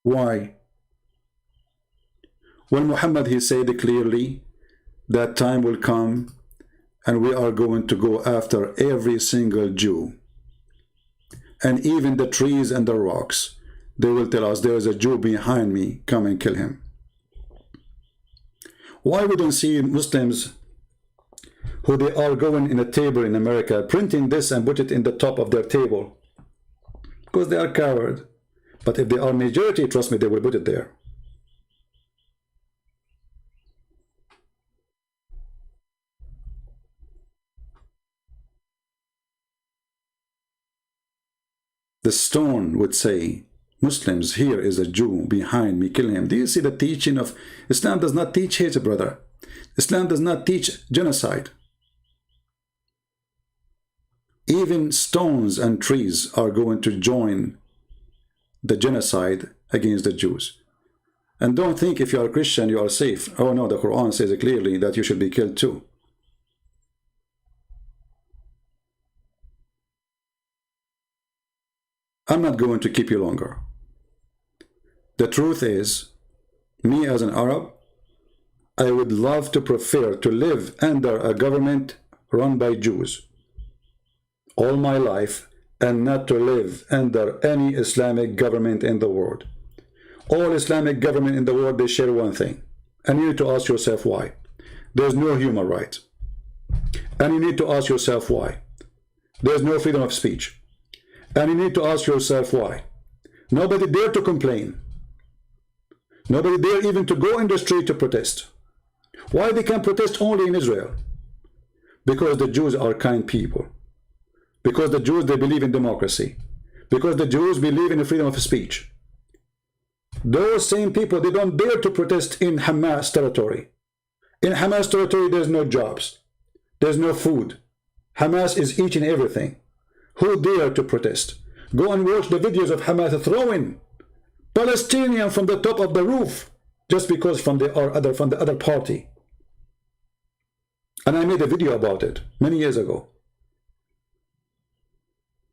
Why? When Muhammad, he said clearly that time will come and we are going to go after every single Jew. And even the trees and the rocks, they will tell us there is a Jew behind me, come and kill him. Why we don't see Muslims who they are going in a table in America, printing this and put it in the top of their table? Because they are coward. But if they are majority, trust me, they will put it there. The stone would say, Muslims, here is a Jew behind me, kill him. Do you see the teaching of Islam? Does not teach hate, brother. Islam does not teach genocide. Even stones and trees are going to join the genocide against the Jews. And don't think if you are a Christian you are safe. Oh no, the Quran says clearly that you should be killed too. I'm not going to keep you longer. The truth is, me as an Arab, I would love to prefer to live under a government run by Jews all my life and not to live under any Islamic government in the world. All Islamic government in the world, they share one thing. And you need to ask yourself why. There's no human right. And you need to ask yourself why. There's no freedom of speech. And you need to ask yourself why. Nobody dare to complain. Nobody dare even to go in the street to protest. Why they can protest only in Israel? Because the Jews are kind people. Because the Jews, they believe in democracy. Because the Jews believe in the freedom of speech. Those same people, they don't dare to protest in Hamas territory. In Hamas territory, there's no jobs. There's no food. Hamas is eating everything. Who dare to protest? Go and watch the videos of Hamas throwing Palestinians from the top of the roof just because from the other party. And I made a video about it many years ago.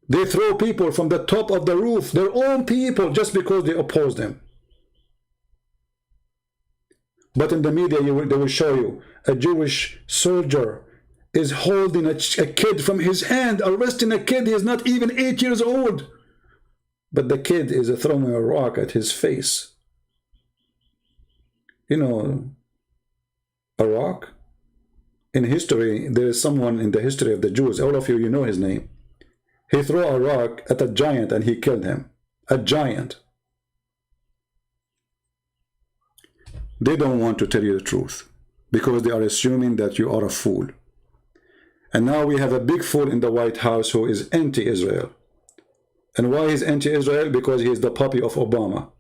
They throw people from the top of the roof, their own people, just because they oppose them. But in the media, they will show you a Jewish soldier is holding a kid from his hand, arresting a kid. He is not even 8 years old. But the kid is throwing a rock at his face. You know, a rock? In history, there is someone in the history of the Jews, all of you, you know his name. He threw a rock at a giant and he killed him. A giant. They don't want to tell you the truth because they are assuming that you are a fool. And now we have a big fool in the White House who is anti-Israel. And why he's anti-Israel? Because he is the puppy of Obama.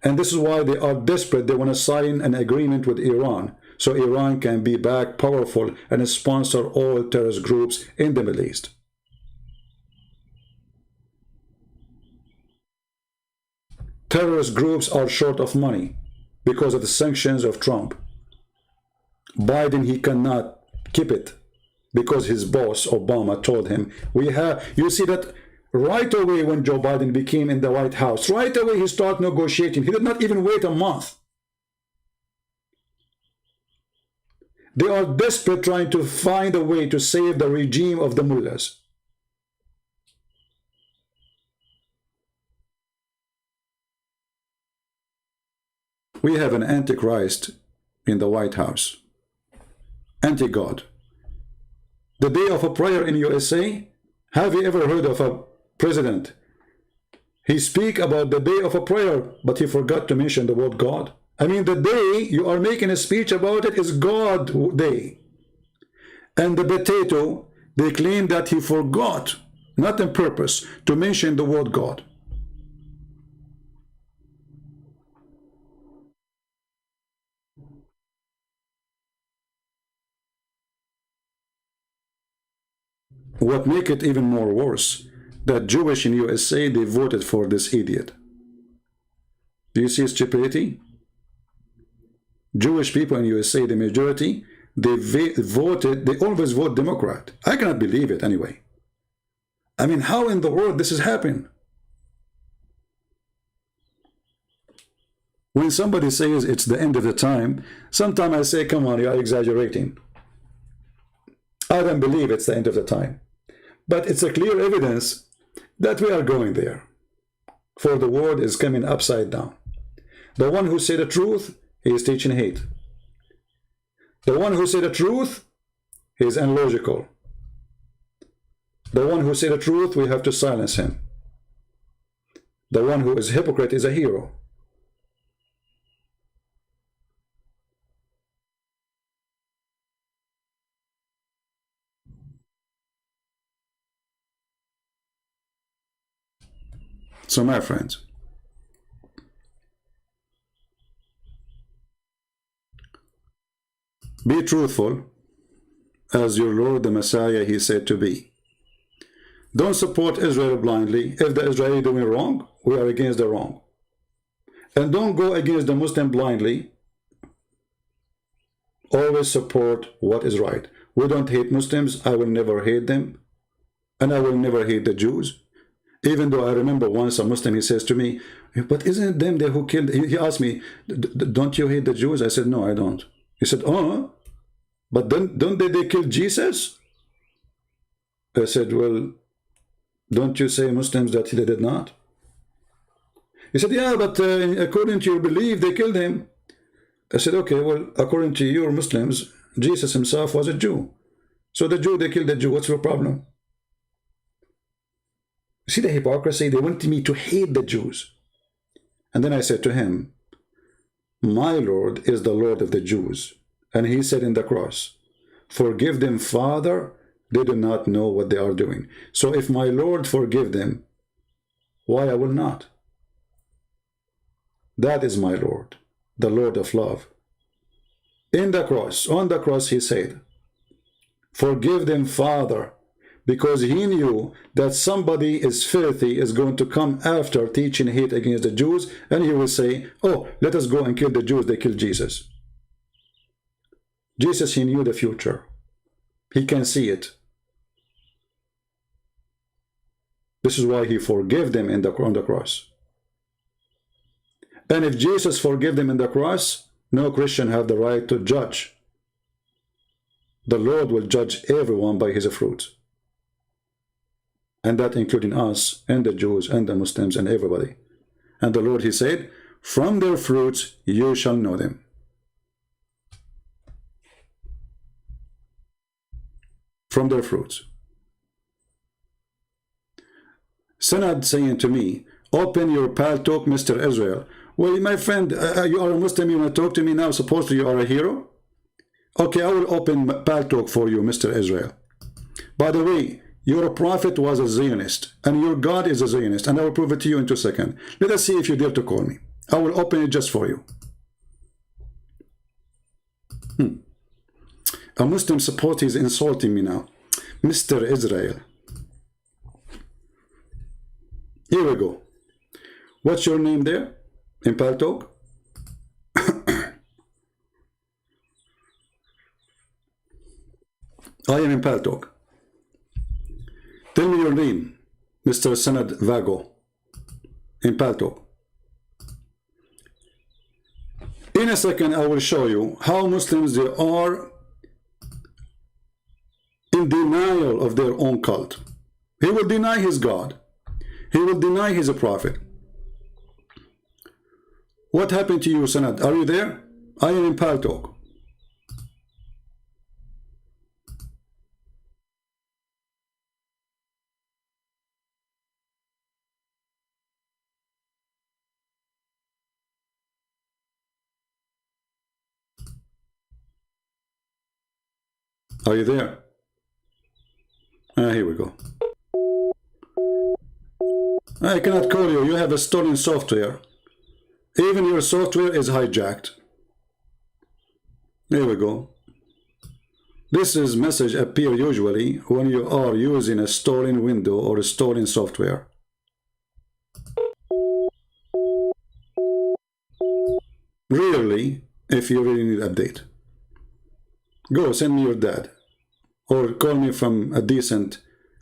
And this is why they are desperate. They want to sign an agreement with Iran, so Iran can be back powerful and sponsor all terrorist groups in the Middle East. Terrorist groups are short of money because of the sanctions of Trump. Biden, he cannot keep it because his boss, Obama, told him, you see that right away when Joe Biden became in the White House, right away he started negotiating. He did not even wait a month. They are desperate trying to find a way to save the regime of the mullahs. We have an antichrist in the White House. Anti-God. The day of a prayer in USA, have you ever heard of a president? He speak about the day of a prayer, but he forgot to mention the word God. I mean, the day you are making a speech about it is God Day. And the potato, they claim that he forgot, not on purpose, to mention the word God. What make it even more worse, that Jewish in USA, they voted for this idiot. Do you see stupidity? Jewish people in USA, the majority, they always vote Democrat. I cannot believe it anyway. I mean, how in the world this is happening? When somebody says it's the end of the time, sometimes I say, come on, you are exaggerating. I don't believe it's the end of the time. But it's a clear evidence that we are going there. For the world is coming upside down. The one who said the truth, he is teaching hate. The one who said the truth, he is illogical. The one who said the truth, we have to silence him. The one who is a hypocrite is a hero. So my friends, be truthful as your Lord the Messiah, he said to be. Don't support Israel blindly. If the Israeli doing wrong, we are against the wrong. And don't go against the Muslim blindly. Always support what is right. We don't hate Muslims. I will never hate them. And I will never hate the Jews. Even though I remember once a Muslim, he says to me, but isn't it them there who killed? He asked me, don't you hate the Jews? I said, no, I don't. He said, oh, but don't they kill Jesus? I said, well, don't you say Muslims that they did not? He said, yeah, but according to your belief, they killed him. I said, okay, well, according to your Muslims, Jesus himself was a Jew. So the Jew, they killed the Jew. What's your problem? See the hypocrisy? They wanted me to hate the Jews. And then I said to him, my Lord is the Lord of the Jews. And he said in the cross, forgive them, Father, they do not know what they are doing. So if my Lord forgive them, why I will not? That is my Lord, the Lord of love. In the cross, on the cross, he said, forgive them, Father, because he knew that somebody is filthy, is going to come after teaching hate against the Jews, and he will say, oh, let us go and kill the Jews, they killed Jesus. Jesus, he knew the future. He can see it. This is why he forgave them on the cross. And if Jesus forgave them in the cross, no Christian have the right to judge. The Lord will judge everyone by his fruits. And that including us and the Jews and the Muslims and everybody. And the Lord, he said, from their fruits you shall know them. From their fruits. Sanad saying to me, open your Paltalk, Mr. Israel. Well, my friend, you are a Muslim, you want to talk to me now, supposedly you are a hero? Okay, I will open Paltalk for you, Mr. Israel. By the way, your prophet was a Zionist, and your God is a Zionist, and I will prove it to you in 2 seconds. Let us see if you dare to call me. I will open it just for you. A Muslim supporter is insulting me now. Mr. Israel. Here we go. What's your name there in Paltalk? I am in Paltalk. Tell me your name, Mr. Sanad Vago, in Paltalk. In a second, I will show you how Muslims they are in denial of their own cult. He will deny his God. He will deny his prophet. What happened to you, Sanad? Are you there? I am in Paltalk. Are you there? Here we go. I cannot call you. You have a stolen software. Even your software is hijacked. There we go. This is message appear usually when you are using a stolen window or a stolen software. Rarely, if you really need update. Go send me your dad, or call me from a decent,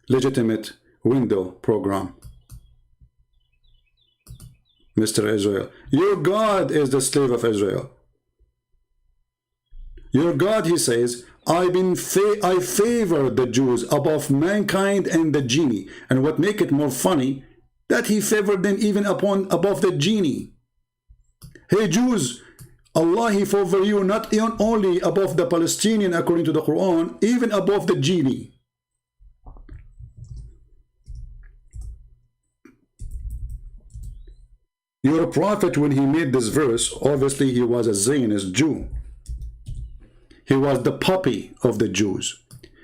legitimate window program. Mr. Israel, your God is the slave of Israel. Your God, he says, I favor the Jews above mankind and the genie. And what make it more funny, that he favored them even above the genie. Hey Jews, Allah, he favor you not only above the Palestinian according to the Quran, even above the genie. Your prophet, when he made this verse, obviously he was a Zionist Jew. He was the puppy of the Jews.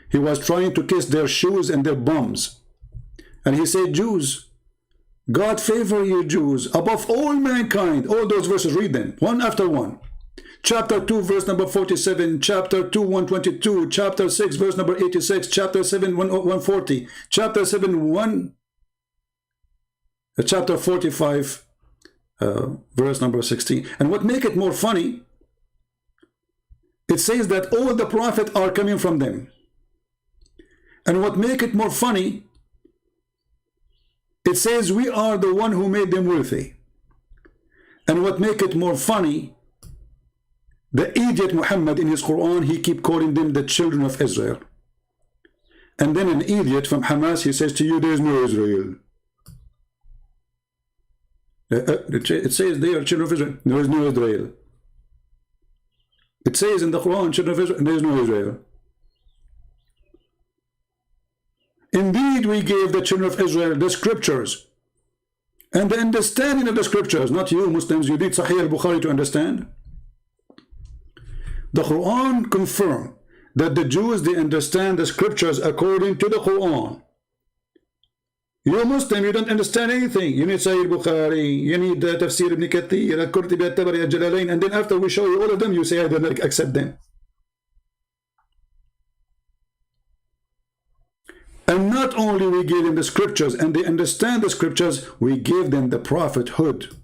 He was trying to kiss their shoes and their bums. And he said, Jews, God favor you Jews above all mankind. All those verses, read them one after one. Chapter 2 verse number 47, chapter 2 122, chapter 6 verse number 86, chapter 7 140, chapter 7 chapter 45 verse number 16. And what make it more funny, it says that all the prophets are coming from them. And what make it more funny, it says we are the one who made them wealthy. And what make it more funny, the idiot Muhammad in his Quran, he keep calling them the children of Israel. And then an idiot from Hamas, he says to you, there is no Israel. It says they are children of Israel. There is no Israel. It says in the Quran, children of Israel, there is no Israel. Indeed, we gave the children of Israel the scriptures and the understanding of the scriptures. Not you Muslims, you need Sahih al-Bukhari to understand. The Quran confirms that the Jews, they understand the scriptures according to the Quran. You Muslim, you don't understand anything. You need Sahih al-Bukhari, you need Tafsir ibn Kathir, al-Qurtubi, al-Tabari, al-Jalalain, and then after we show you all of them, you say I don't accept them. And not only we give them the scriptures and they understand the scriptures, we give them the prophethood.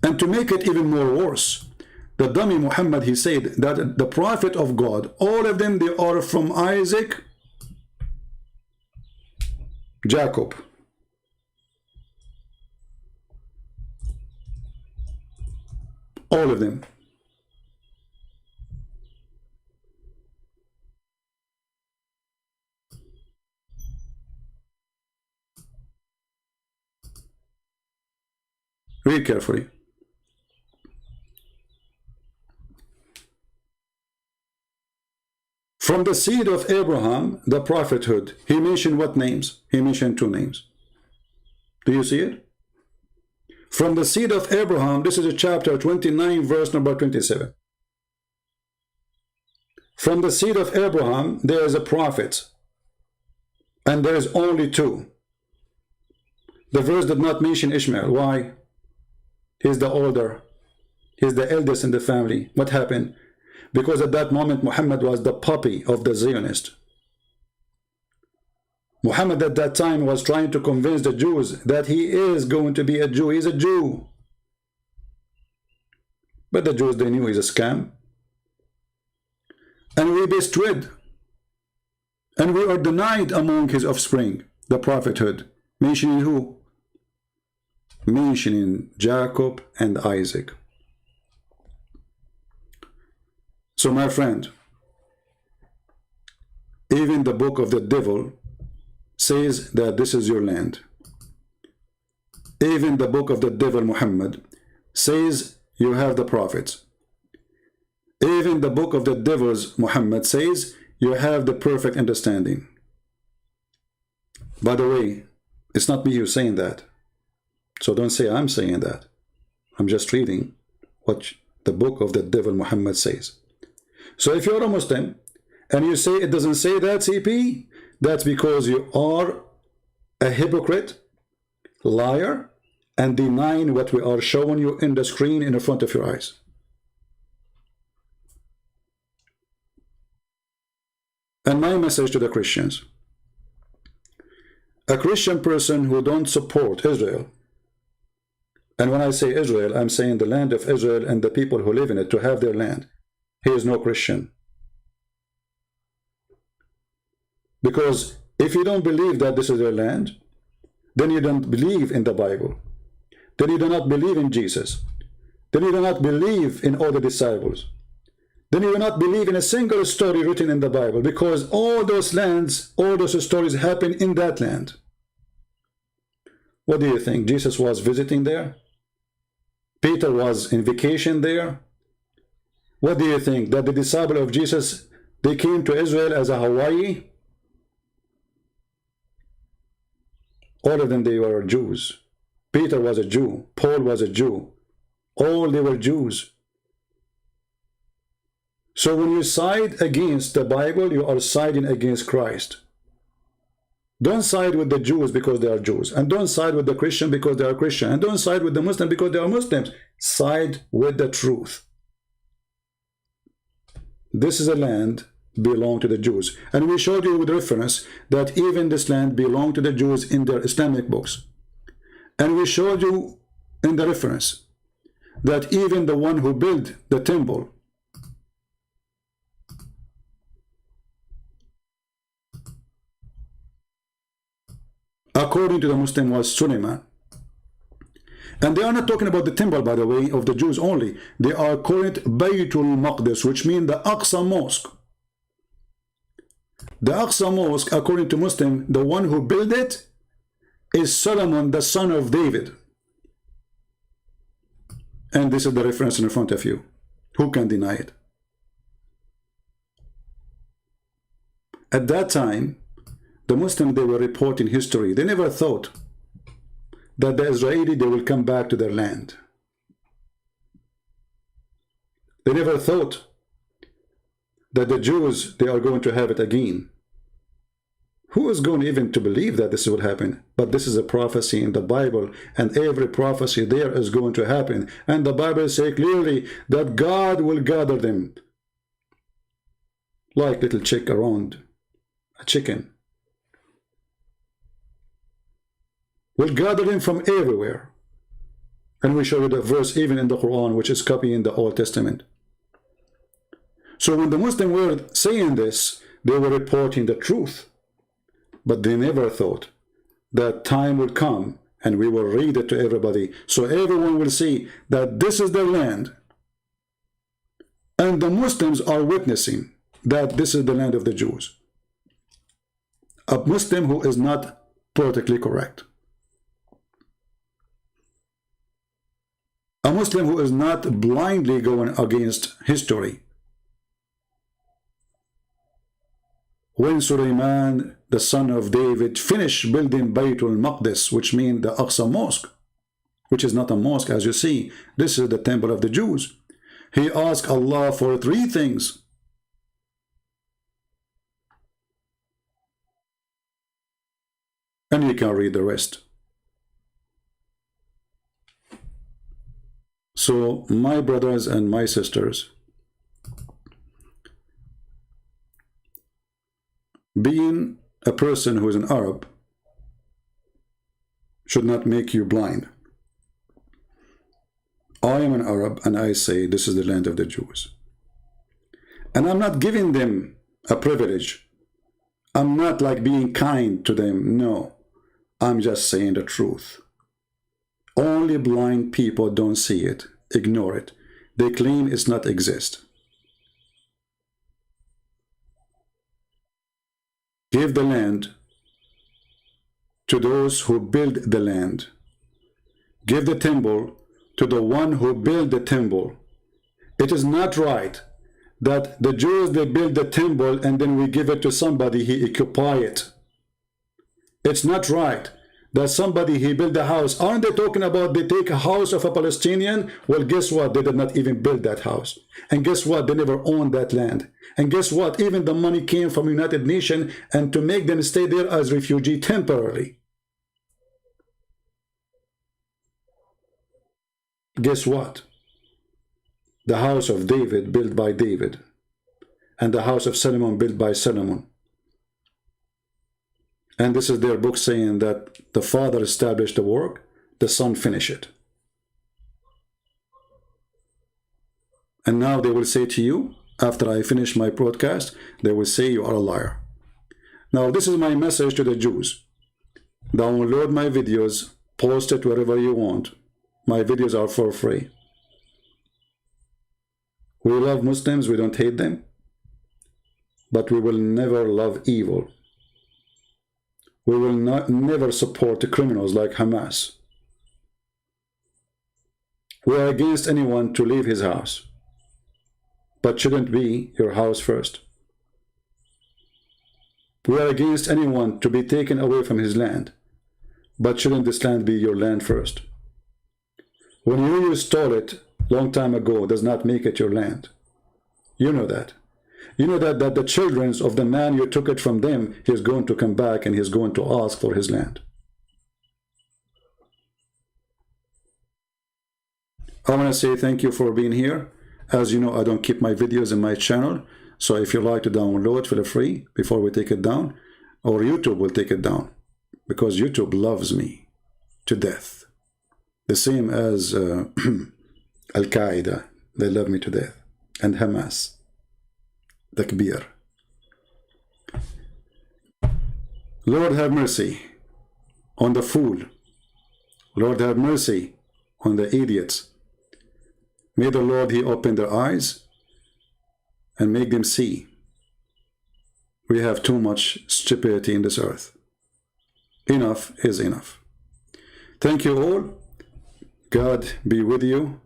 And to make it even more worse, the dummy Muhammad, he said that the prophet of God, all of them, they are from Isaac, Jacob. All of them. Read carefully. From the seed of Abraham, the prophethood, he mentioned what names? He mentioned 2 names. Do you see it? From the seed of Abraham, this is a chapter 29, verse number 27. From the seed of Abraham, there is a prophet, and there is only 2. The verse did not mention Ishmael. Why? He's the older. He's the eldest in the family. What happened? Because at that moment, Muhammad was the puppy of the Zionist. Muhammad at that time was trying to convince the Jews that he is going to be a Jew. He's a Jew. But the Jews, they knew he's a scam. And we bestrid. And we are denied among his offspring, the prophethood. Mentioning who? Mentioning Jacob and Isaac. So my friend, even the book of the devil says that this is your land. Even the book of the devil Muhammad says you have the prophets. Even the book of the devil's Muhammad says you have the perfect understanding. By the way, it's not me who's saying that. So don't say I'm saying that. I'm just reading what the book of the devil Muhammad says. So if you're a Muslim and you say it doesn't say that, CP, that's because you are a hypocrite, liar, and denying what we are showing you in the screen in the front of your eyes. And my message to the Christians: a Christian person who don't support Israel, and when I say Israel, I'm saying the land of Israel and the people who live in it, to have their land, he is no Christian. Because if you don't believe that this is their land, then you don't believe in the Bible. Then you do not believe in Jesus. Then you do not believe in all the disciples. Then you do not believe in a single story written in the Bible, because all those lands, all those stories happen in that land. What do you think? Jesus was visiting there? Peter was in vacation there? What do you think? That the disciple of Jesus, they came to Israel as a Hawaii? All of them, they were Jews. Peter was a Jew. Paul was a Jew. All they were Jews. So when you side against the Bible, you are siding against Christ. Don't side with the Jews because they are Jews. And don't side with the Christian because they are Christian. And don't side with the Muslim because they are Muslims. Side with the truth. This is a land belong to the Jews. And we showed you with reference that even this land belonged to the Jews in their Islamic books. And we showed you in the reference that even the one who built the temple, according to the Muslim, was Suleiman. And they are not talking about the temple, by the way, of the Jews only. They are calling it Baytul Maqdis, which means the Aqsa Mosque. The Aqsa Mosque, according to Muslim, the one who built it is Solomon, the son of David. And this is the reference in front of you. Who can deny it? At that time, the Muslims, they were reporting history. They never thought that the Israeli, they will come back to their land. They never thought that the Jews, they are going to have it again. Who is going even to believe that this will happen? But this is a prophecy in the Bible, and every prophecy there is going to happen. And the Bible says clearly that God will gather them like little chick around a chicken. Will gather them from everywhere. And we show you the verse even in the Quran, which is copying the Old Testament. So when the Muslims were saying this, they were reporting the truth. But they never thought that time would come and we will read it to everybody, so everyone will see that this is their land. And the Muslims are witnessing that this is the land of the Jews. A Muslim who is not politically correct. A Muslim who is not blindly going against history. When Sulaiman, the son of David, finished building Baytul Maqdis, which means the Aqsa Mosque, which is not a mosque as you see, this is the temple of the Jews. He asked Allah for 3 things. And you can read the rest. So, my brothers and my sisters, being a person who is an Arab should not make you blind. I am an Arab and I say this is the land of the Jews. And I'm not giving them a privilege. I'm not like being kind to them. No, I'm just saying the truth. Only blind people don't see it, ignore it. They claim it's not exist. Give the land to those who build the land. Give the temple to the one who built the temple. It is not right that the Jews, they build the temple and then we give it to somebody, he occupy it. It's not right that somebody, he built a house. Aren't they talking about they take a house of a Palestinian? Well, guess what? They did not even build that house. And guess what? They never owned that land. And guess what? Even the money came from United Nations and to make them stay there as refugee temporarily. Guess what? The house of David built by David, and the house of Solomon built by Solomon. And this is their book saying that the father established the work, the son finished it. And now they will say to you, after I finish my broadcast, they will say you are a liar. Now this is my message to the Jews. Download my videos, post it wherever you want. My videos are for free. We love Muslims, we don't hate them, but we will never love evil. We will never support the criminals like Hamas. We are against anyone to leave his house, but shouldn't be your house first. We are against anyone to be taken away from his land, but shouldn't this land be your land first? When you stole it long time ago does not make it your land. You know that. You know that the children of the man you took it from them, he is going to come back and he is going to ask for his land. I want to say thank you for being here. As you know, I don't keep my videos in my channel. So if you like to download, feel free before we take it down. Or YouTube will take it down. Because YouTube loves me to death. The same as Al-Qaeda. They love me to death. And Hamas. Takbir. Lord have mercy on the fool. Lord have mercy on the idiots. May the Lord, he open their eyes and make them see. We have too much stupidity in this earth. Enough is enough. Thank you all. God be with you.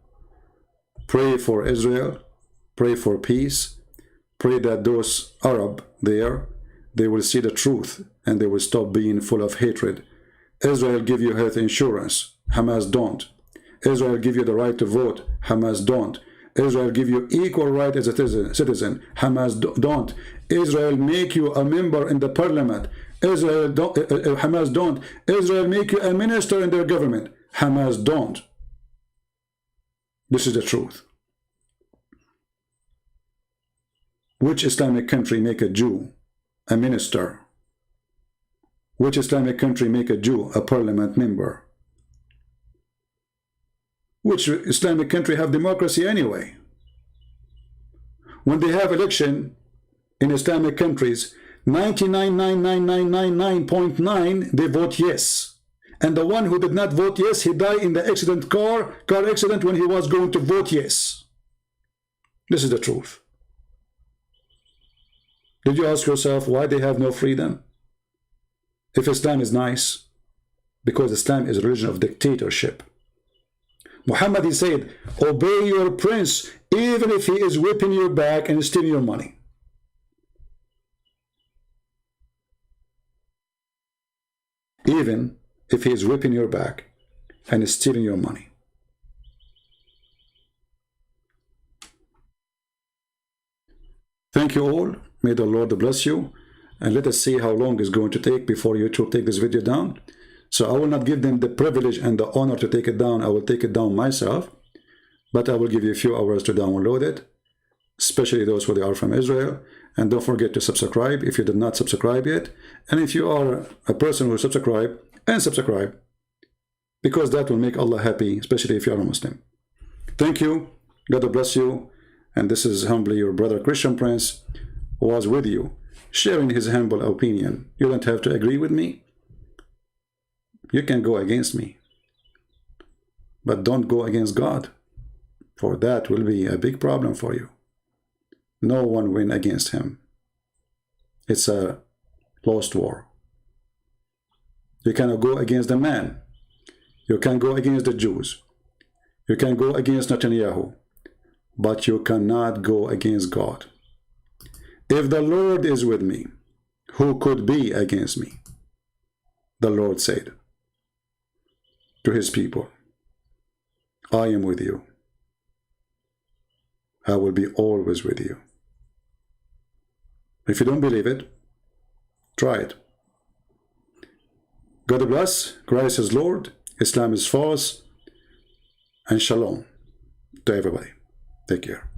Pray for Israel. Pray for peace. Pray that those Arab there, they will see the truth and they will stop being full of hatred. Israel give you health insurance. Hamas don't. Israel give you the right to vote. Hamas don't. Israel give you equal right as a citizen. Hamas don't. Israel make you a member in the parliament. Israel don't. Hamas don't. Israel make you a minister in their government. Hamas don't. This is the truth. Which Islamic country make a Jew a minister? Which Islamic country make a Jew a parliament member? Which Islamic country have democracy anyway? When they have election in Islamic countries, 99.99999.9 they vote yes. And the one who did not vote yes, he died in the car accident when he was going to vote yes. This is the truth. Did you ask yourself why they have no freedom? If Islam is nice, because Islam is a religion of dictatorship. Muhammad, he said, obey your prince even if he is whipping your back and stealing your money. Even if he is whipping your back and stealing your money. Thank you all. May the Lord bless you. And let us see how long it's going to take before YouTube take this video down. So I will not give them the privilege and the honor to take it down. I will take it down myself. But I will give you a few hours to download it, especially those who are from Israel. And don't forget to subscribe if you did not subscribe yet. And if you are a person who subscribe, and subscribe, because that will make Allah happy, especially if you are a Muslim. Thank you. God bless you. And this is humbly your brother Christian Prince, who was with you, sharing his humble opinion. You don't have to agree with me. You can go against me. But don't go against God, for that will be a big problem for you. No one win against him. It's a lost war. You cannot go against the man. You can go against the Jews. You can go against Netanyahu. But you cannot go against God. If the Lord is with me, who could be against me? The Lord said to his people, I am with you. I will be always with you. If you don't believe it, try it. God bless. Christ is Lord. Islam is false. And shalom to everybody. Take care.